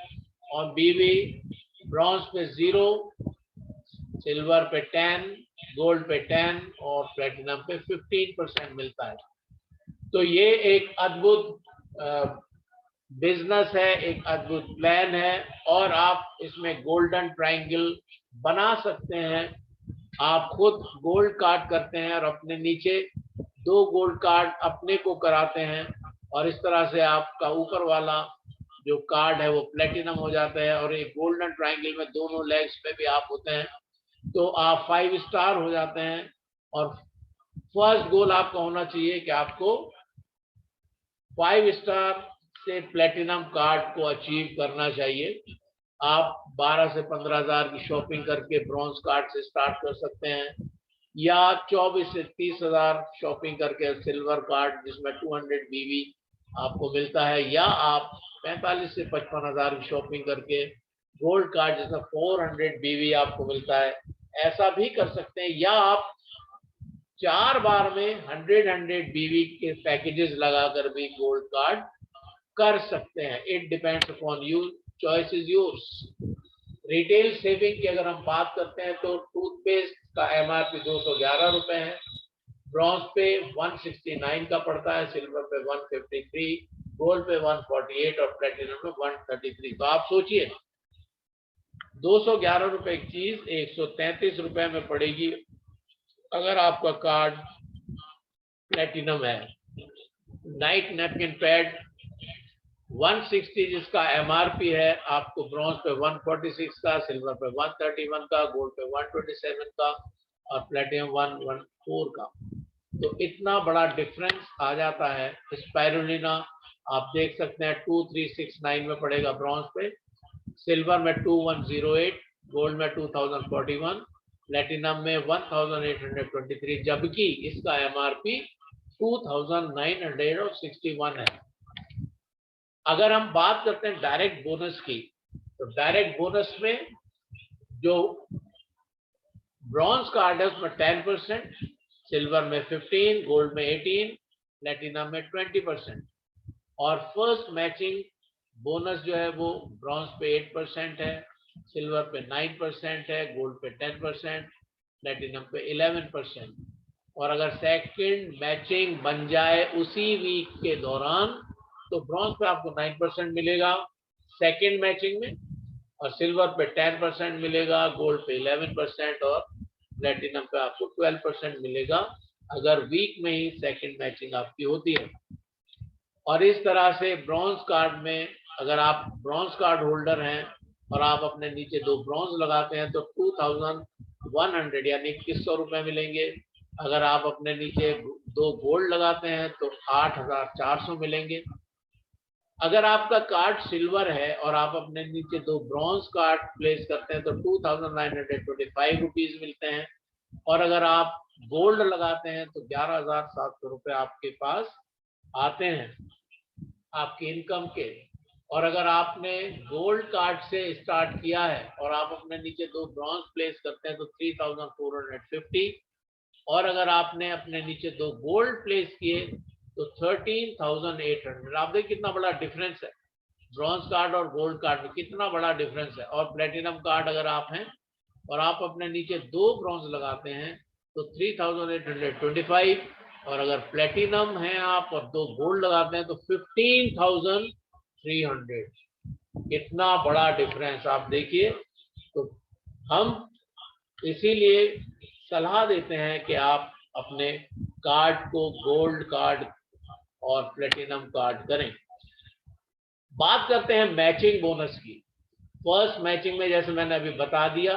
A: और बीवी ब्रॉन्ज पे 0, सिल्वर पे 10, गोल्ड पे 10 और प्लेटिनम पे 15% मिलता है। तो ये एक अद्भुत बिजनेस है, एक अद्भुत प्लान है और आप इसमें गोल्डन ट्रायंगल बना सकते हैं। आप खुद गोल्ड कार्ड करते हैं और अपने नीचे 2 गोल्ड कार्ड अपने को कराते हैं और इस तरह से आपका ऊपर वाला जो कार्ड है वो प्लेटिनम हो जाता है और एक गोल्डन ट्रायंगल में दोनों लेग्स पे भी आप होते हैं, तो आप 5 स्टार हो जाते हैं। और फर्स्ट गोल आपका होना चाहिए कि आपको 5 स्टार से प्लेटिनम कार्ड को अचीव करना चाहिए। आप 12 से 15,000 की शॉपिंग करके ब्रॉन्ज कार्ड से स्टार्ट कर सकते हैं, या 24 से 30,000 शॉपिंग करके सिल्वर कार्ड जिसमें 200 बीवी आपको मिलता है, या आप 45 से 55,000 की शॉपिंग करके गोल्ड कार्ड जिसमें 400 बीवी आपको मिलता है, ऐसा भी कर सकते हैं। या आप 4 बार में 100 बीवी के पैकेजेस लगाकर भी गोल्ड कार्ड कर सकते हैं। It depends upon you, choice is yours. Retail saving की अगर हम बात करते हैं तो टूथपेस्ट का एमआरपी 211 रुपए है, ब्रॉन्ज पे 169 का पड़ता है, सिल्वर पे 153, गोल्ड पे 148 और प्लेटिनम पे 133। तो आप सोचिए 211 रुपए की चीज 133 रुपए में पड़ेगी अगर आपका कार्ड प्लेटिनम है। नाइट नैपकिन पैड 160 जिसका एमआरपी है, आपको ब्रॉन्ज पे 146 का, सिल्वर पे 131 का, गोल्ड पे 127 का और प्लेटिनम 114 का। तो इतना बड़ा डिफरेंस आ जाता है। स्पाइरुलिना आप देख सकते हैं 2369 में पड़ेगा ब्रॉन्ज पे, सिल्वर में 2108, गोल्ड में 2041, प्लेटिनम में 1823, जबकि इसका एमआरपी 2961 है। अगर हम बात करते हैं डायरेक्ट बोनस की, तो डायरेक्ट बोनस में जो ब्रॉन्ज कार्ड है उसमें 10%, सिल्वर में 15, गोल्ड में 18, प्लेटिनम में 20%। और फर्स्ट मैचिंग बोनस जो है वो ब्रॉन्ज पे 8% है, सिल्वर पे 9% है, गोल्ड पे 10%, प्लेटिनम पे 11%। और अगर सेकंड मैचिंग बन जाए उसी वीक के दौरान तो ब्रॉन्ज पे आपको 9% मिलेगा सेकंड मैचिंग में, और सिल्वर पे 10% मिलेगा, गोल्ड पे 11% और प्लेटिनम पे आपको 12% मिलेगा अगर वीक में ही सेकंड मैचिंग आपकी होती है। और इस तरह से ब्रॉन्ज कार्ड में अगर आप ब्रॉन्ज कार्ड होल्डर हैं और आप अपने नीचे 2 ब्रॉन्ज लगाते हैं तो 2100 यानी 2100 रुपए मिलेंगे। अगर आप अपने नीचे 2 गोल्ड लगाते हैं तो 8400 मिलेंगे। अगर आपका कार्ड सिल्वर है और आप अपने नीचे 2 ब्रॉन्ज कार्ड प्लेस करते हैं तो 2925 रुपीज मिलते हैं। और अगर आप गोल्ड लगाते हैं तो 11,700 रुपए आपके पास आते हैं आपकी इनकम के। और अगर आपने गोल्ड कार्ड से स्टार्ट किया है और आप अपने नीचे 2 ब्रॉन्ज प्लेस करते हैं तो 3,450। और अगर आपने अपने नीचे 2 गोल्ड प्लेस किए तो 13,800। आप देखिए कितना बड़ा डिफरेंस है, ब्रॉन्ज कार्ड और गोल्ड कार्ड में कितना बड़ा डिफरेंस है। और प्लेटिनम कार्ड अगर आप हैं और आप अपने नीचे 2 ब्रॉन्ज लगाते हैं तो 3,825। और अगर प्लेटिनम है आप और 2 गोल्ड लगाते हैं तो 15,300। कितना बड़ा डिफरेंस आप देखिए। तो हम इसीलिए सलाह देते हैं कि आप अपने कार्ड को गोल्ड कार्ड और प्लेटिनम कार्ड करें। बात करते हैं मैचिंग बोनस की। फर्स्ट मैचिंग में जैसे मैंने अभी बता दिया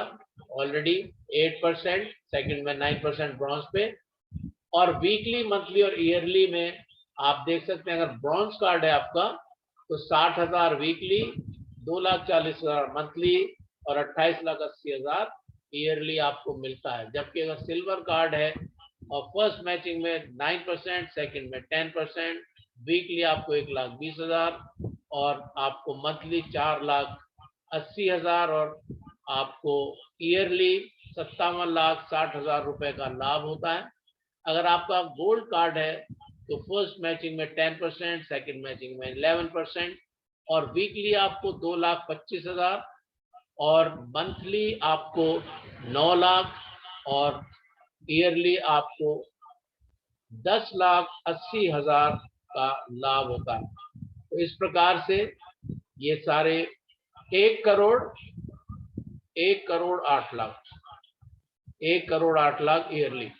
A: ऑलरेडी 8%, सेकंड में 9% ब्रॉन्ज पे, और वीकली, मंथली और ईयरली में आप देख सकते हैं, अगर ब्रॉन्ज कार्ड है आपका तो 60,000 वीकली, 2,40,000 मंथली और 28,80,000 ईयरली आपको मिलता है। जबकि अगर सिल्वर कार्ड है और फर्स्ट मैचिंग में 9%, सेकंड में 10%, वीकली आपको 1,20,000 और आपको मंथली 4,80,000 और आपको ईयरली 57,60,000 रुपए का लाभ होता है। अगर आपका गोल्ड कार्ड है तो फर्स्ट मैचिंग में 10%, सेकंड मैचिंग में 11% और वीकली आपको 2,25,000 और मंथली आपको 9 लाख और ईयरली आपको 10,80,000 का लाभ होता है। तो इस प्रकार से ये सारे 1,08,00,000 ईयरली।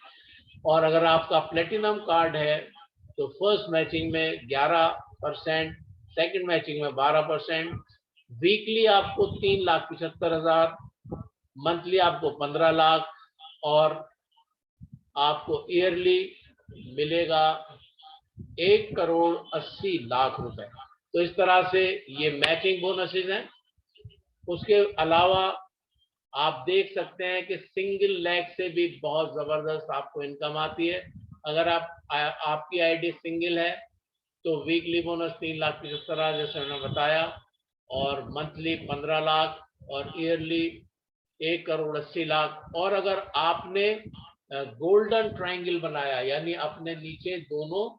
A: और अगर आपका प्लेटिनम कार्ड है तो फर्स्ट मैचिंग में 11%, सेकंड मैचिंग में 12%, वीकली आपको 3,75,000, मंथली आपको 15 लाख और आपको ईयरली मिलेगा 1,80,00,000 रुपए। तो इस तरह से ये मैचिंग बोनसेस हैं। उसके अलावा आप देख सकते हैं कि सिंगल लेग से भी बहुत जबरदस्त आपको इनकम आती है। अगर आपकी आईडी सिंगल है तो वीकली बोनस 3,75,000 जैसे मैंने बताया, और मंथली 15 लाख और ईयरली 1,80,00,000। और अगर आपने गोल्डन ट्रायंगल बनाया, यानी अपने नीचे दोनों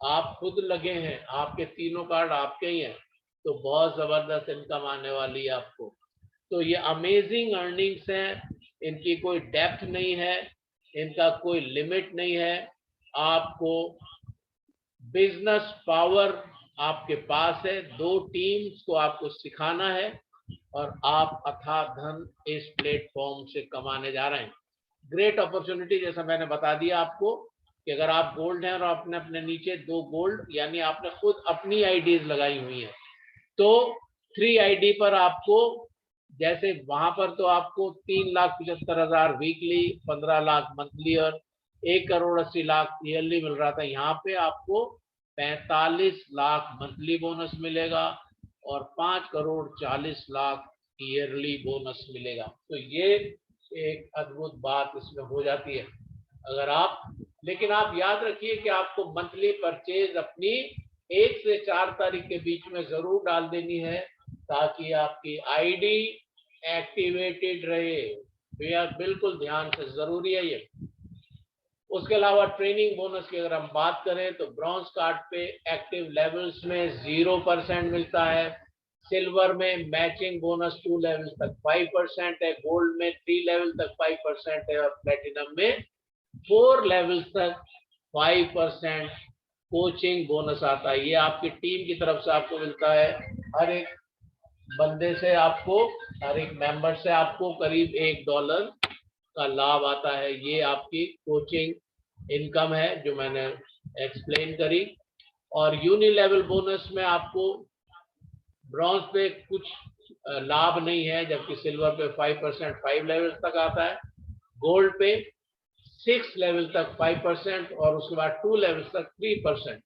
A: आप खुद लगे हैं, आपके तीनों कार्ड आपके ही हैं, तो बहुत जबरदस्त इनकम आने वाली है आपको। तो ये अमेजिंग अर्निंग्स हैं, इनकी कोई डेप्थ नहीं है, इनका कोई लिमिट नहीं है। आपको बिजनेस पावर आपके पास है, 2 टीम्स को आपको सिखाना है और आप अथाह धन इस प्लेटफॉर्म से कमाने जा रहे हैं। ग्रेट अपॉर्चुनिटी, जैसा मैंने बता दिया आपको कि अगर आप गोल्ड हैं और आपने अपने नीचे 2 गोल्ड, यानी आपने खुद अपनी आईडीज लगाई हुई है, तो 3 आईडी पर आपको, जैसे वहां पर तो आपको 3,75,000 वीकली, 15 लाख मंथली और 1,80,00,000 ईयरली मिल रहा था। यहाँ पे आपको 45 लाख मंथली बोनस मिलेगा और 5,40,00,000 ईयरली बोनस मिलेगा। तो ये एक अद्भुत बात इसमें हो जाती है। अगर आप, लेकिन आप याद रखिए कि आपको मंथली परचेज अपनी 1 से 4 तारीख के बीच में जरूर डाल देनी है, ताकि आपकी आईडी एक्टिवेटेड रहे। भैया बिल्कुल ध्यान से जरूरी है ये। उसके अलावा ट्रेनिंग बोनस की अगर हम बात करें तो ब्रॉन्ज कार्ड पे एक्टिव लेवल्स में 0% मिलता है, सिल्वर में मैचिंग बोनस 2 लेवल्स तक 5% है, गोल्ड में 3 लेवल तक 5% है और प्लेटिनम में 4 लेवल्स तक 5% कोचिंग बोनस आता है। ये आपकी टीम की तरफ से आपको मिलता है। हर एक बंदे से आपको, हर एक मेंबर से आपको करीब $1 का लाभ आता है। ये आपकी कोचिंग इनकम है जो मैंने एक्सप्लेन करी। और यूनि लेवल बोनस में आपको ब्रॉन्ज पे कुछ लाभ नहीं है, जबकि सिल्वर पे 5% 5 लेवल तक आता है, गोल्ड पे 6 लेवल तक 5% और उसके बाद 2 लेवल तक 3%,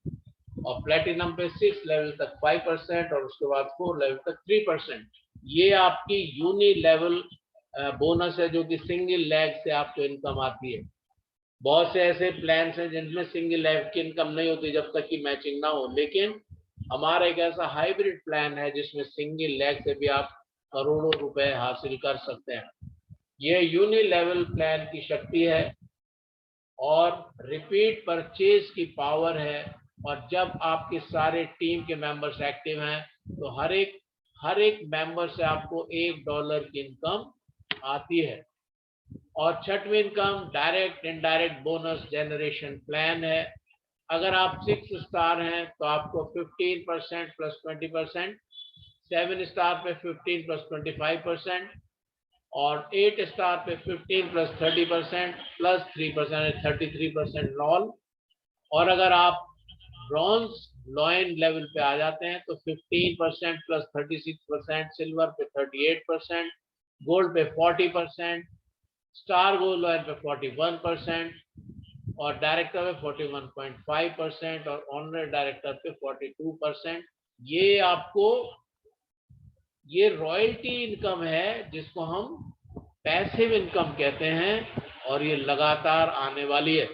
A: और प्लेटिनम पे 6 लेवल तक 5% और उसके बाद 4 लेवल तक 3%। ये आपकी यूनि लेवल बोनस है जो कि सिंगल लेग से आपको इनकम आती है। बहुत से ऐसे प्लान हैं जिनमें सिंगल लेग की इनकम नहीं होती जब तक कि मैचिंग ना हो, लेकिन हमारा एक ऐसा हाइब्रिड प्लान है जिसमें सिंगल लेग से भी आप करोड़ों रुपए हासिल कर सकते हैं। ये यूनि लेवल प्लान की शक्ति है और रिपीट परचेज की पावर है। और जब आपके सारे टीम के मेंबर्स एक्टिव हैं तो हर एक मेंबर से आपको $1 की इनकम आती है। और छठवीं income direct indirect bonus generation plan है। अगर आप 6 स्टार हैं तो आपको 15% प्लस 20%, 7 स्टार पे 15 प्लस 25% और 8 स्टार पे 15 प्लस 30% प्लस 3% 33% और अगर आप ब्रॉन्ज लॉयन लेवल पे आ जाते हैं तो 15% प्लस 36%, सिल्वर पे 38%, गोल्ड पे 40%, स्टार गोल्ड लॉयन पे 41% और डायरेक्टर पे 41.5% और ऑनर डायरेक्टर पे 42%। ये आपको ये रॉयल्टी इनकम है जिसको हम पैसिव इनकम कहते हैं और ये लगातार आने वाली है।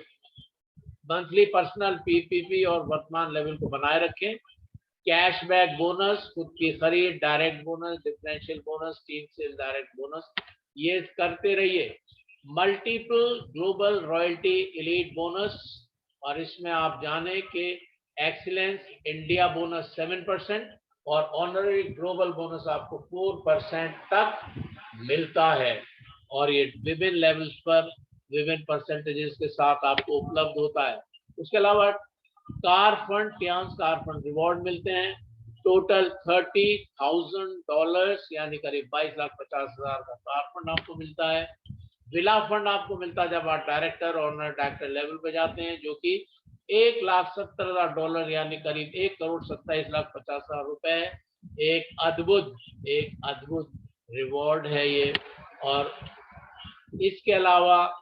A: मंथली पर्सनल पीपीपी और वर्तमान लेवल को बनाए रखें। कैशबैक बोनस, खुद की खरीद, direct bonus, differential bonus, team sale direct bonus, ये करते रहिए। Multiple global royalty elite bonus, और इसमें आप जाने कि एक्सीलेंस इंडिया बोनस 7% और ऑनररी ग्लोबल बोनस आपको 4% तक मिलता है और ये विभिन्न लेवल्स पर विभिन्न परसेंटेजेस के साथ आपको उपलब्ध होता है। उसके अलावा car fund, Tiens car fund reward मिलते हैं। टोटल $30,000 यानी करीब 22,50,000 का कार फंड आपको मिलता है। विला फंड आपको मिलता है जब आप डायरेक्टर और ऑनर डायरेक्टर लेवल पे जाते हैं, जो कि $1,70,000 यानी करीब 1,27,50,000 रुपए है। एक अद्भुत रिवॉर्ड है ये। और इसके अलावा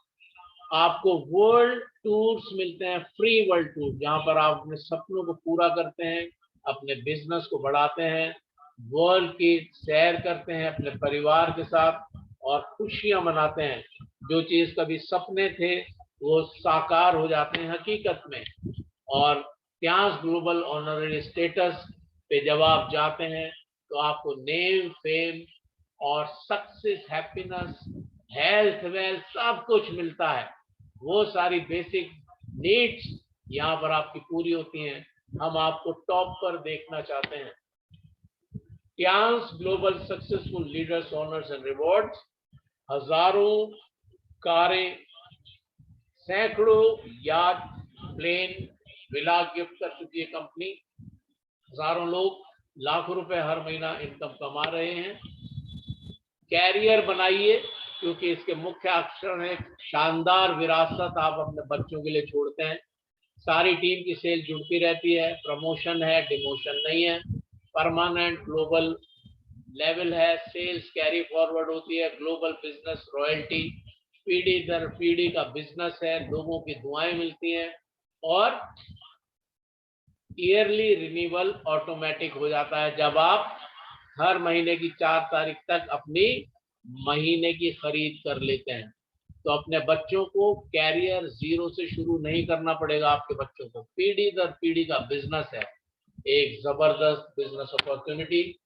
A: आपको वर्ल्ड टूर्स मिलते हैं, फ्री वर्ल्ड टूर, जहां पर आप अपने सपनों को पूरा करते हैं, अपने बिजनेस को बढ़ाते हैं, वर्ल्ड की सैर करते हैं अपने परिवार के साथ और खुशियां मनाते हैं। जो चीज कभी सपने थे वो साकार हो जाते हैं हकीकत में। और टियांस ग्लोबल ऑनररी स्टेटस पे जब आप जाते हैं तो आपको नेम, फेम और सक्सेस, हैप्पीनेस, हेल्थ, वेल्थ सब कुछ मिलता है। वो सारी बेसिक नीड्स यहाँ पर आपकी पूरी होती हैं। हम आपको टॉप पर देखना चाहते हैं। Tiens global successful leaders honours and rewards, हजारों कारें, सैकड़ों यार्ड, प्लेन, विला गिफ्ट कर चुकी है कंपनी। हजारों लोग लाखों रुपए हर महीना इनकम कमा रहे हैं। कैरियर बनाइए, क्योंकि इसके मुख्य अक्षर है शानदार विरासत आप अपने बच्चों के लिए छोड़ते हैं। सारी टीम की सेल जुड़ती रहती है, प्रमोशन है, डिमोशन नहीं है, परमानेंट ग्लोबल लेवल है, सेल्स कैरी फॉरवर्ड होती है, ग्लोबल बिजनेस रॉयल्टी, पीढ़ी दर पीढ़ी का बिजनेस है, लोगों की दुआएं मिलती हैं और ईयरली रिन्यूअल ऑटोमेटिक हो जाता है जब आप हर महीने की 4 तारीख तक अपनी महीने की खरीद कर लेते हैं। तो अपने बच्चों को कैरियर जीरो से शुरू नहीं करना पड़ेगा। आपके बच्चों को पीढ़ी दर पीढ़ी का बिजनेस है, एक जबरदस्त बिजनेस अपॉर्चुनिटी।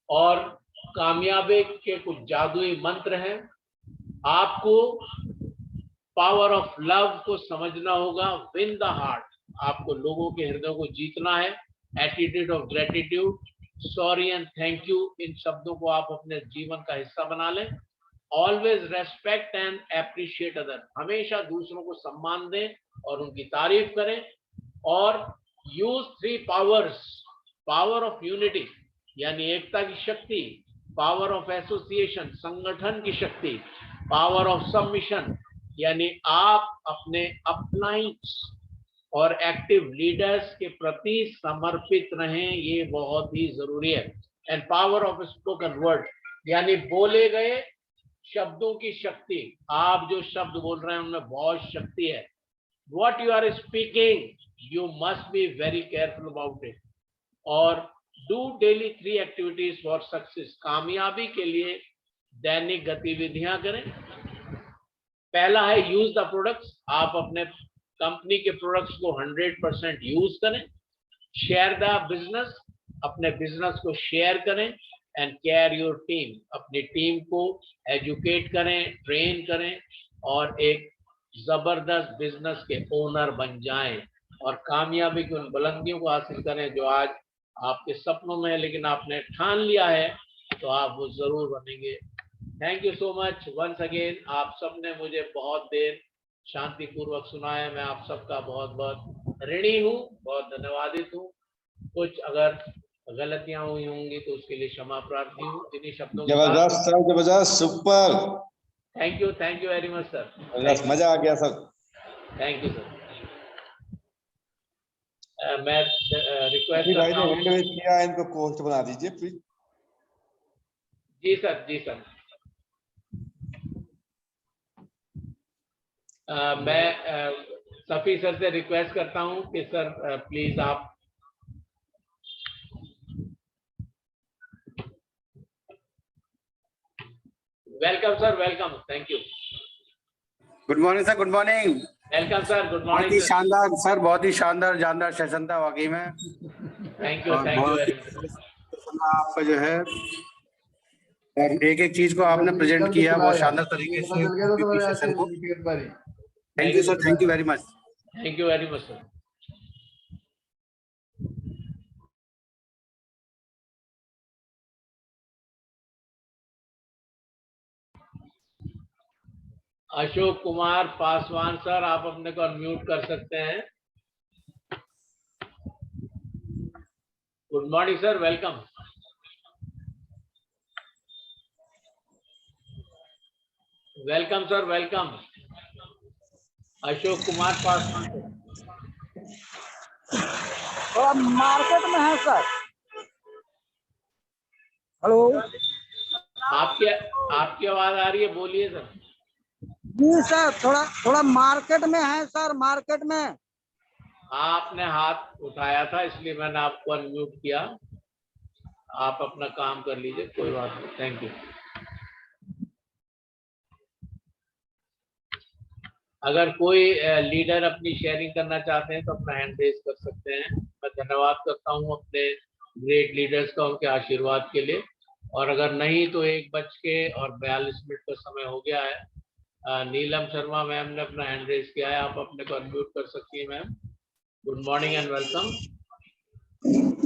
A: और कामयाबी के कुछ जादुई मंत्र हैं। आपको पावर ऑफ लव को समझना होगा, विन द हार्ट, आपको लोगों के हृदयों को जीतना है। Attitude of gratitude, sorry and thank you, इन शब्दों को आप अपने जीवन का हिस्सा बना लें। Always respect and appreciate other, हमेशा दूसरों को सम्मान दें और उनकी तारीफ करें। और use 3 powers, power of unity यानी एकता की शक्ति, पावर ऑफ एसोसिएशन संगठन की शक्ति, पावर ऑफ सबमिशन यानी आप अपने अपलाइंस और एक्टिव लीडर्स के प्रति समर्पित रहें, ये बहुत ही जरूरी है। And power of spoken word यानी बोले गए शब्दों की शक्ति, आप जो शब्द बोल रहे हैं उनमें बहुत शक्ति है। What you are speaking, you must be very careful about it. और do daily 3 activities for success, कामयाबी के लिए दैनिक गतिविधियां करें। पहला है यूज द प्रोडक्ट्स, आप अपने कंपनी के प्रोडक्ट्स को 100% यूज करें। शेयर द बिजनेस, अपने बिजनेस को शेयर करें। एंड केयर योर टीम, अपनी टीम को एजुकेट करें, ट्रेन करें और एक जबरदस्त बिजनेस के ओनर बन जाएं और कामयाबी की उन बुलंदियों को हासिल करें जो आज आपके सपनों में है, लेकिन आपने ठान लिया है तो आप वो जरूर बनेंगे। Thank you so much once again. आप सबने मुझे बहुत देर शांतिपूर्वक सुना है, मैं आप सबका बहुत बहुत ऋणी हूँ, बहुत धन्यवादित हूँ। कुछ अगर गलतियां हुई होंगी तो उसके लिए क्षमा प्रार्थी हूँ। इन्हीं शब्दों के साथ
B: जबरदस्त सर, जबरदस्त, super,
A: thank you very much sir,
B: मजा आ गया सर।
A: Thank you sir. मैं रिक्वेस्ट
B: भाई
A: करता
B: ने
A: हूँ।
B: हैंड रेज किया, इनको पोस्ट बना दीजिए प्लीज।
A: जी सर, जी सर। मैं सफी सर से रिक्वेस्ट करता हूँ कि सर प्लीज आप welcome sir, welcome, thank you.
C: Good morning sir, good morning.
A: Welcome sir, good
C: बहुत ही
A: मॉर्निंग सर।
C: शानदार सर, बहुत ही शानदार जानदार सेशन था वाकई में।
A: थैंक यू,
C: और
A: थैंक यू
C: बहुत
A: वेरी
C: ही
A: मच।
C: आपका जो है एक एक चीज को आपने प्रेजेंट किया बहुत शानदार तरीके से सेशन को। Thank you sir, thank you very much.
A: Thank you very much sir. Ashok Kumar Paswan sir, आप अपने को अनम्यूट कर सकते हैं। Good morning sir, welcome. Welcome sir, welcome. Ashok Kumar Paswan sir.
D: थोड़ा मार्केट में है सर। हेलो,
A: आपकी आवाज आ रही है, बोलिए सर।
D: जी सर, थोड़ा मार्केट में है सर, मार्केट में।
A: आपने हाथ उठाया था इसलिए मैंने आपको अनम्यूट किया। आप अपना काम कर लीजिए, कोई बात नहीं। Thank you. अगर कोई लीडर अपनी शेयरिंग करना चाहते हैं तो अपना हैंड रेज कर सकते हैं। मैं धन्यवाद करता हूं अपने ग्रेट लीडर्स का, उनके आशीर्वाद के लिए। और अगर नहीं तो 1:42 का समय हो गया है। नीलम शर्मा मैम ने अपना हैंड रेज किया है, आप अपने को अनम्यूट कर सकती हैं ma'am. Good morning and welcome.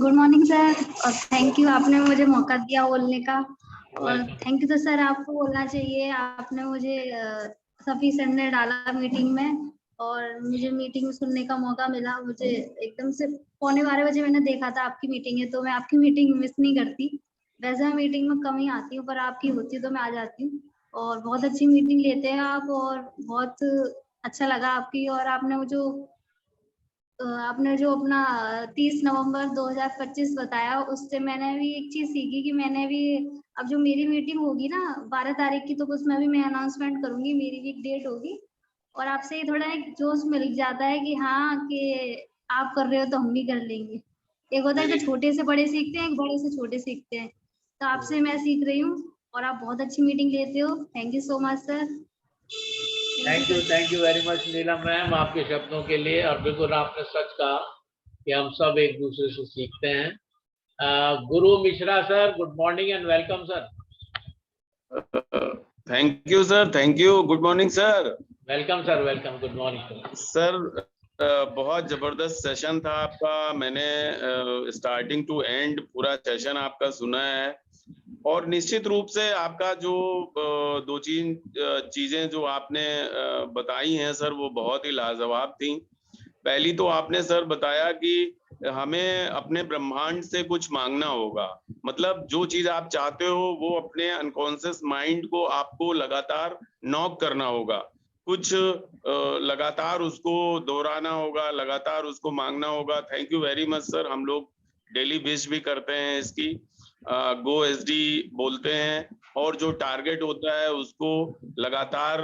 E: Good morning sir, और थैंक यू, आपने मुझे मौका दिया बोलने का। और थैंक यू तो सर आपको बोलना चाहिए, आपने मुझे सफी सर ने डाला मीटिंग में और मुझे मीटिंग सुनने का मौका मिला। मुझे एकदम से 11:15 मैंने देखा था आपकी मीटिंग है, तो मैं आपकी मीटिंग मिस नहीं करती। वैसे मैं मीटिंग में कम ही आती हूँ, पर आपकी होती है तो मैं आ जाती हूँ। और बहुत अच्छी मीटिंग लेते हैं आप, और बहुत अच्छा लगा आपकी। और आपने जो अपना 30 नवंबर 2025 बताया, उससे मैंने भी एक चीज सीखी कि मैंने भी अब जो मेरी मीटिंग होगी ना 12 तारीख की, तो उसमें भी मैं अनाउंसमेंट करूंगी, मेरी भी एक डेट होगी। और आपसे ये थोड़ा एक जोश मिल जाता है कि हाँ, कि आप कर रहे हो तो हम भी कर लेंगे। एक होता है तो छोटे से बड़े सीखते हैं, एक बड़े से छोटे सीखते हैं। तो आपसे मैं सीख रही हूँ और आप बहुत अच्छी मीटिंग लेते हो। Thank you so much sir.
A: Thank you very much Neelam ma'am, आपके शब्दों के लिए। और बिल्कुल आपने सच कहा कि हम सब एक दूसरे से सीखते हैं। गुरु Mishra sir, good morning and welcome sir.
B: Thank you sir, thank you. Good morning sir.
A: Welcome sir, welcome, good morning
B: sir. बहुत जबरदस्त सेशन था आपका। मैंने स्टार्टिंग टू एंड पूरा सेशन आपका सुना है। और निश्चित रूप से आपका जो दो तीन चीजें जो आपने बताई हैं सर, वो बहुत ही लाजवाब थी। पहली तो आपने सर बताया कि हमें अपने ब्रह्मांड से कुछ मांगना होगा। मतलब जो चीज आप चाहते हो वो अपने अनकॉन्शियस माइंड को आपको लगातार नॉक करना होगा, कुछ लगातार उसको दोहराना होगा, लगातार उसको मांगना होगा। Thank you very much sir. हम लोग डेली विश भी करते हैं इसकी, गो एसडी बोलते हैं। और जो टारगेट होता है उसको लगातार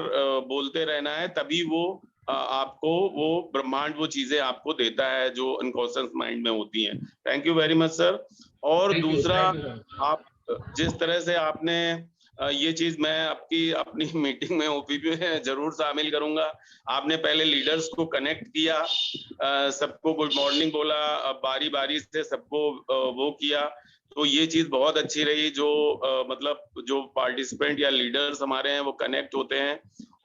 B: बोलते रहना है, तभी वो आपको वो ब्रह्मांड वो चीजें आपको देता है जो अनकॉन्शियस माइंड में होती हैं। Thank you very much sir. और दूसरा, आप जिस तरह से आपने ये चीज मैं अपनी मीटिंग में ओपीपी में जरूर शामिल करूंगा। आपने पहले लीडर्स को कनेक्ट किया, सबको गुड मॉर्निंग बोला, बारी बारी से सबको वो किया। तो ये चीज बहुत अच्छी रही, जो मतलब जो पार्टिसिपेंट या लीडर्स हमारे हैं वो कनेक्ट होते हैं।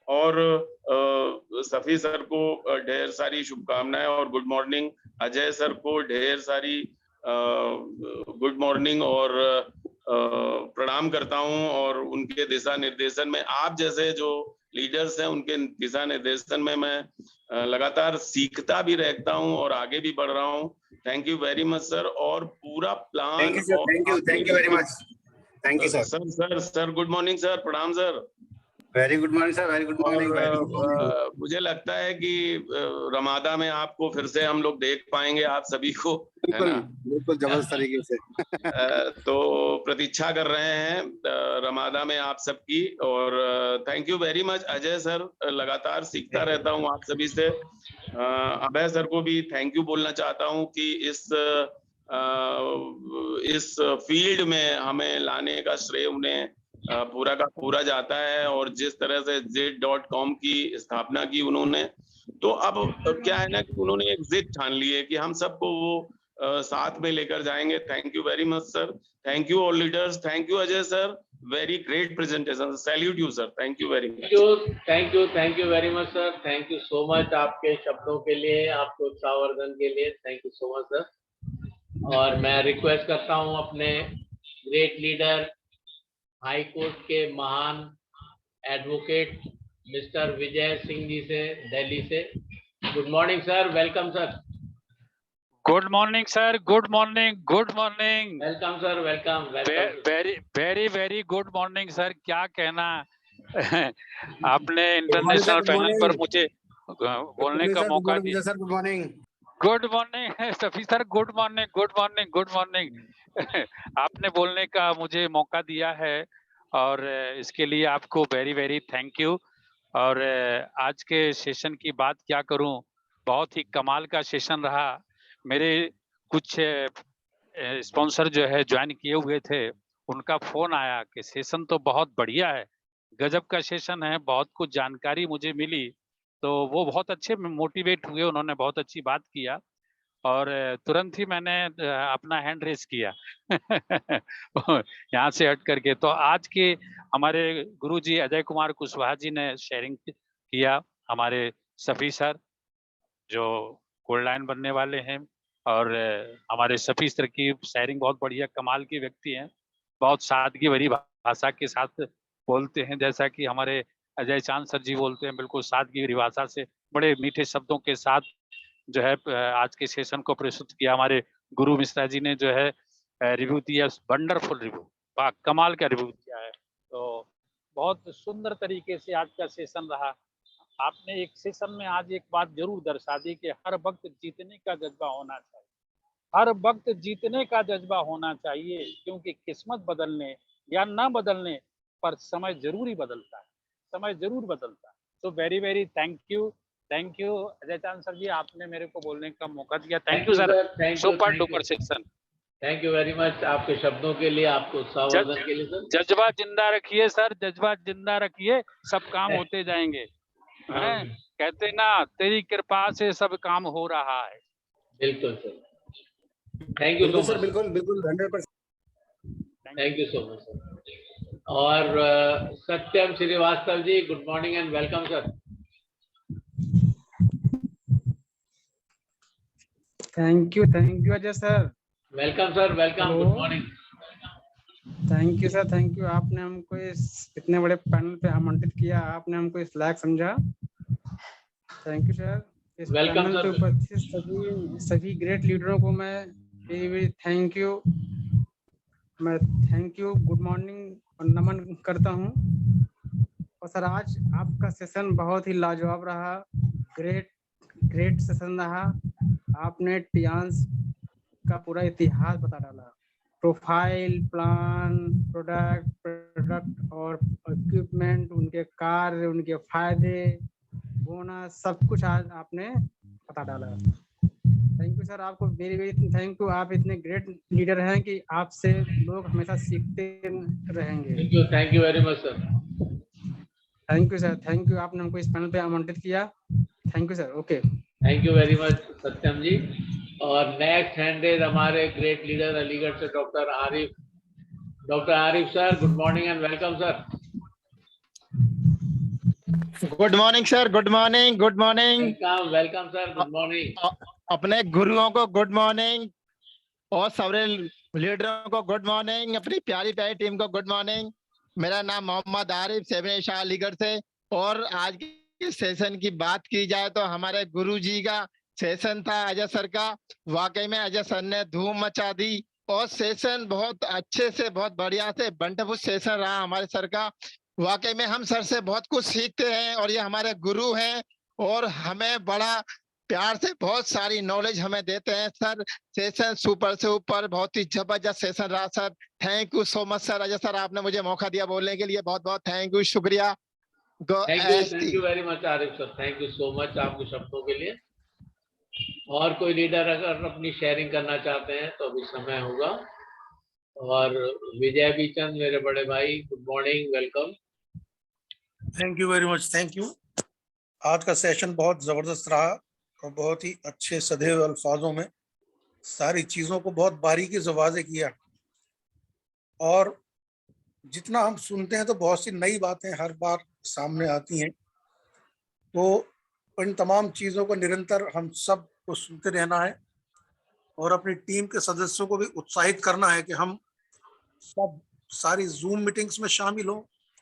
B: और सफी सर को ढेर सारी शुभकामनाएं और गुड मॉर्निंग। अजय सर को ढेर सारी गुड मॉर्निंग और प्रणाम करता हूं। और उनके दिशा निर्देशन में, आप जैसे जो लीडर्स हैं उनके दिशा निर्देशन में मैं लगातार सीखता भी रहता हूं और आगे भी बढ़ रहा हूं। Thank you very much sir. और पूरा प्लान,
C: thank you very much. Thank you sir.
B: Sir good morning sir, प्रणाम sir.
C: Very good morning sir, very good morning.
B: और मुझे लगता है कि रमादा में आपको फिर से हम लोग देख पाएंगे आप सभी को, है
C: बिल्कुल
B: ना?
C: बिल्कुल जबरदस्त तरीके से।
B: तो प्रतीक्षा कर रहे हैं रमादा में आप सबकी। और thank you very much Ajay sir, लगातार सीखता रहता हूँ आप सभी से। अभय सर को भी थैंक यू बोलना चाहता हूँ कि इस फील्ड में हमें लाने का श्रेय उन्हें पूरा का पूरा जाता है। और जिस तरह से ZID.com की स्थापना की उन्होंने, तो अब क्या है ना कि उन्होंने एक जिद ठान ली है कि हम सबको वो साथ में लेकर जाएंगे। Thank you very much sir, thank you all leaders, thank you Ajay sir, very great presentation, salute you sir, thank you very much.
A: Thank you very much sir, thank you so much आपके शब्दों के लिए, आपके उत्साहवर्धन के लिए, thank you so much sir. और मैं रिक्वेस्ट करता हूं अपने ग्रेट लीडर, हाई कोर्ट के महान एडवोकेट मिस्टर विजय सिंह जी से, दिल्ली से। Good morning sir, welcome sir.
F: Good morning sir, good morning, good morning.
A: Welcome sir, welcome.
F: Very very very good morning sir, क्या कहना। आपने इंटरनेशनल पैनल पर मुझे बोलने का मौका दिया
C: sir. Good morning.
F: Good morning Safi sir, good morning, good morning, good morning. आपने बोलने का मुझे मौका दिया है और इसके लिए आपको वेरी वेरी थैंक यू। और आज के सेशन की बात क्या करूं, बहुत ही कमाल का सेशन रहा। मेरे कुछ स्पॉन्सर जो है ज्वाइन किए हुए थे, उनका फोन आया कि सेशन तो बहुत बढ़िया है, गजब का सेशन है, बहुत कुछ जानकारी मुझे मिली। तो वो बहुत अच्छे मोटिवेट हुए, उन्होंने बहुत अच्छी बात किया और तुरंत ही मैंने अपना हैंड रेस किया यहाँ से हट करके। तो आज के हमारे गुरुजी अजय कुमार कुशवाहा जी ने शेयरिंग किया, हमारे सफी सर जो गोल्ड लाइन बनने वाले हैं, और हमारे सफी सर की शेयरिंग बहुत बढ़िया, कमाल के व्यक्ति हैं, बहुत सादगी भरी भाषा के साथ बोलते हैं, जैसा कि हमारे अजय चांद सर जी बोलते हैं, बिल्कुल सादगी भरी भाषा से, बड़े मीठे शब्दों के साथ जो है आज के सेशन को प्रस्तुत किया। हमारे गुरु मिश्रा जी ने जो है रिव्यू दिया, वंडरफुल रिव्यू, कमाल का रिव्यू दिया है। तो बहुत सुंदर तरीके से आज का सेशन रहा। आपने एक सेशन में आज एक बात जरूर दर्शा दी कि हर वक्त जीतने का जज्बा होना चाहिए, हर वक्त जीतने का जज्बा होना चाहिए, क्योंकि किस्मत बदलने या ना बदलने पर समय जरूर ही बदलता है, समय जरूर बदलता है। तो very very thank you Ajay चांद सर जी, आपने मेरे को बोलने का मौका दिया। Thank you sir, super duper session.
A: Thank you very much आपके शब्दों के लिए, आपको उत्साहवर्धन के लिए सर।
F: जज्बा जिंदा रखिए सर, जज्बा जिंदा रखिए, सब काम होते जाएंगे। कहते ना, तेरी कृपा से सब काम हो रहा है।
A: बिल्कुल सर, थैंक यू सर,
C: बिल्कुल बिल्कुल 100%।
A: Thank you so much sir. और Satyam Srivastava ji, good morning and welcome sir.
G: Thank you Ajay sir.
A: Welcome sir, welcome, good morning.
G: Thank you sir, thank you. आपने हमको इस इतने बड़े पैनल पे आमंत्रित किया, आपने हमको इस लायक समझा। Thank you sir. इस पैनल पे उपस्थित सभी ग्रेट लीडरों को मैं वेरी थैंक यू, मैं थैंक यू, गुड मॉर्निंग और नमन करता हूँ। और सर आज आपका सेशन बहुत ही लाजवाब रहा, ग्रेट सेशन रहा। आपने टियांस का पूरा इतिहास बता डाला, प्रोफाइल, प्लान, प्रोडक्ट और इक्विपमेंट, उनके कार्य, उनके फायदे, बोनस, सब कुछ आज आपने बता डाला। थैंक यू सर, आपको वेरी वेरी थैंक यू। आप इतने ग्रेट लीडर हैं कि आपसे लोग हमेशा सीखते रहेंगे।
A: Thank you very much sir.
G: Thank you sir, thank you. आपने हमको इस पैनल पे आमंत्रित किया। Thank you sir. Okay,
A: thank you very much Satyam ji. और नेक्स्ट हैंड रेज हमारे ग्रेट लीडर अलीगढ़ से doctor Arif sir, good morning and welcome sir.
H: Good morning sir, good morning, good morning.
A: Welcome sir, good morning.
H: अपने गुरुओं को good morning और सारे लीडरों को good morning, अपनी प्यारी प्यारी टीम को गुड मॉर्निंग। मेरा नाम मोहम्मद आरिफ, 7 शाह अलीगढ़ से। और आज के सेशन की बात की जाए तो हमारे गुरुजी का सेशन था अजय सर का। वाकई में अजय सर ने धूम मचा दी और सेशन बहुत अच्छे से, बहुत बढ़िया से वंडरफुल सेशन रहा हमारे सर का। वाकई में हम सर से बहुत कुछ सीखते हैं और ये हमारे गुरु हैं और हमें बड़ा प्यार से बहुत सारी नॉलेज हमें देते हैं सर। सेशन सुपर से ऊपर, बहुत ही जबरदस्त सेशन रहा sir. Thank you so much sir. Ajay sir, आपने मुझे मौका दिया बोलने के लिए, बहुत बहुत थैंक यू, शुक्रिया।
A: Thank you very much Arif sir, thank you so much आपके शब्दों के लिए। और कोई लीडर अगर अपनी शेयरिंग करना चाहते हैं तो अभी समय होगा। और विजय बीचंद मेरे बड़े भाई, good morning, welcome.
C: Thank you very much, thank you. आज का सेशन बहुत जबरदस्त रहा और बहुत ही अच्छे सधे हुए अल्फाजों में सारी चीजों को बहुत बारीकी से वाज़े किया। और जितना हम सुनते हैं तो बहुत सी नई बातें हर बार सामने आती हैं, तो इन तमाम चीज़ों को निरंतर हम सब को सुनते रहना है और अपनी टीम के सदस्यों को भी उत्साहित करना है कि हम सब सारी जूम मीटिंग्स में शामिल हों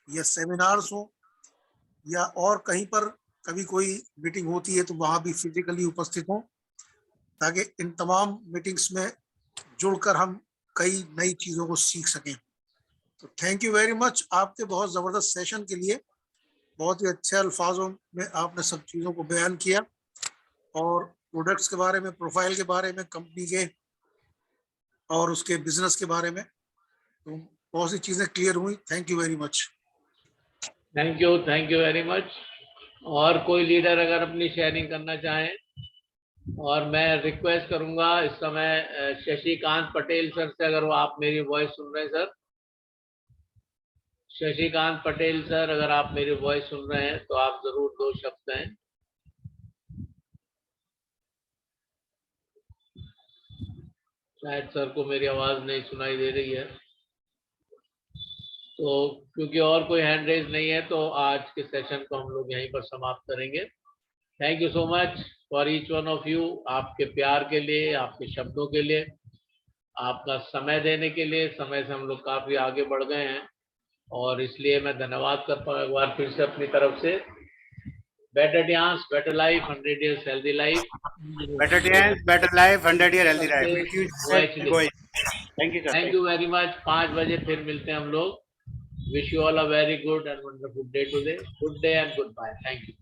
C: या सेमिनार्स हों या और कहीं पर कभी कोई मीटिंग होती है तो वहाँ भी फिजिकली उपस्थित हों, ताकि इन तमाम मीटिंग्स में जुड़कर हम कई नई चीज़ों को सीख सकें। तो थैंक यू वेरी मच आपके बहुत ज़बरदस्त सेशन के लिए। बहुत ही अच्छे अल्फाजों में आपने सब चीज़ों को बयान किया और प्रोडक्ट्स के बारे में, प्रोफाइल के बारे में, कंपनी के और उसके बिजनेस के बारे में, तो बहुत सी चीज़ें क्लियर हुई। Thank you very much.
A: Thank you very much. और कोई लीडर अगर अपनी शेयरिंग करना चाहें, और मैं रिक्वेस्ट करूंगा इस समय शशिकांत पटेल सर से, अगर वो आप मेरी वॉइस सुन रहे हैं सर, शशिकांत पटेल सर अगर आप मेरी वॉइस सुन रहे हैं तो आप जरूर दो शब्द हैं। शायद सर को मेरी आवाज नहीं सुनाई दे रही है, तो क्योंकि और कोई हैंड रेज नहीं है तो आज के सेशन को हम लोग यहीं पर समाप्त करेंगे। Thank you so much for each one of you, आपके प्यार के लिए, आपके शब्दों के लिए, आपका समय देने के लिए। समय से हम लोग काफी आगे बढ़ गए हैं और इसलिए मैं धन्यवाद करता हूँ एक बार फिर से अपनी तरफ से। Better dance, better life, 100 years healthy life.
C: Better dance, better life, 100 year healthy life.
A: Thank you very much. 5 बजे फिर मिलते हैं हम लोग। Wish you all a very good and wonderful day today. Good day and goodbye. Thank you.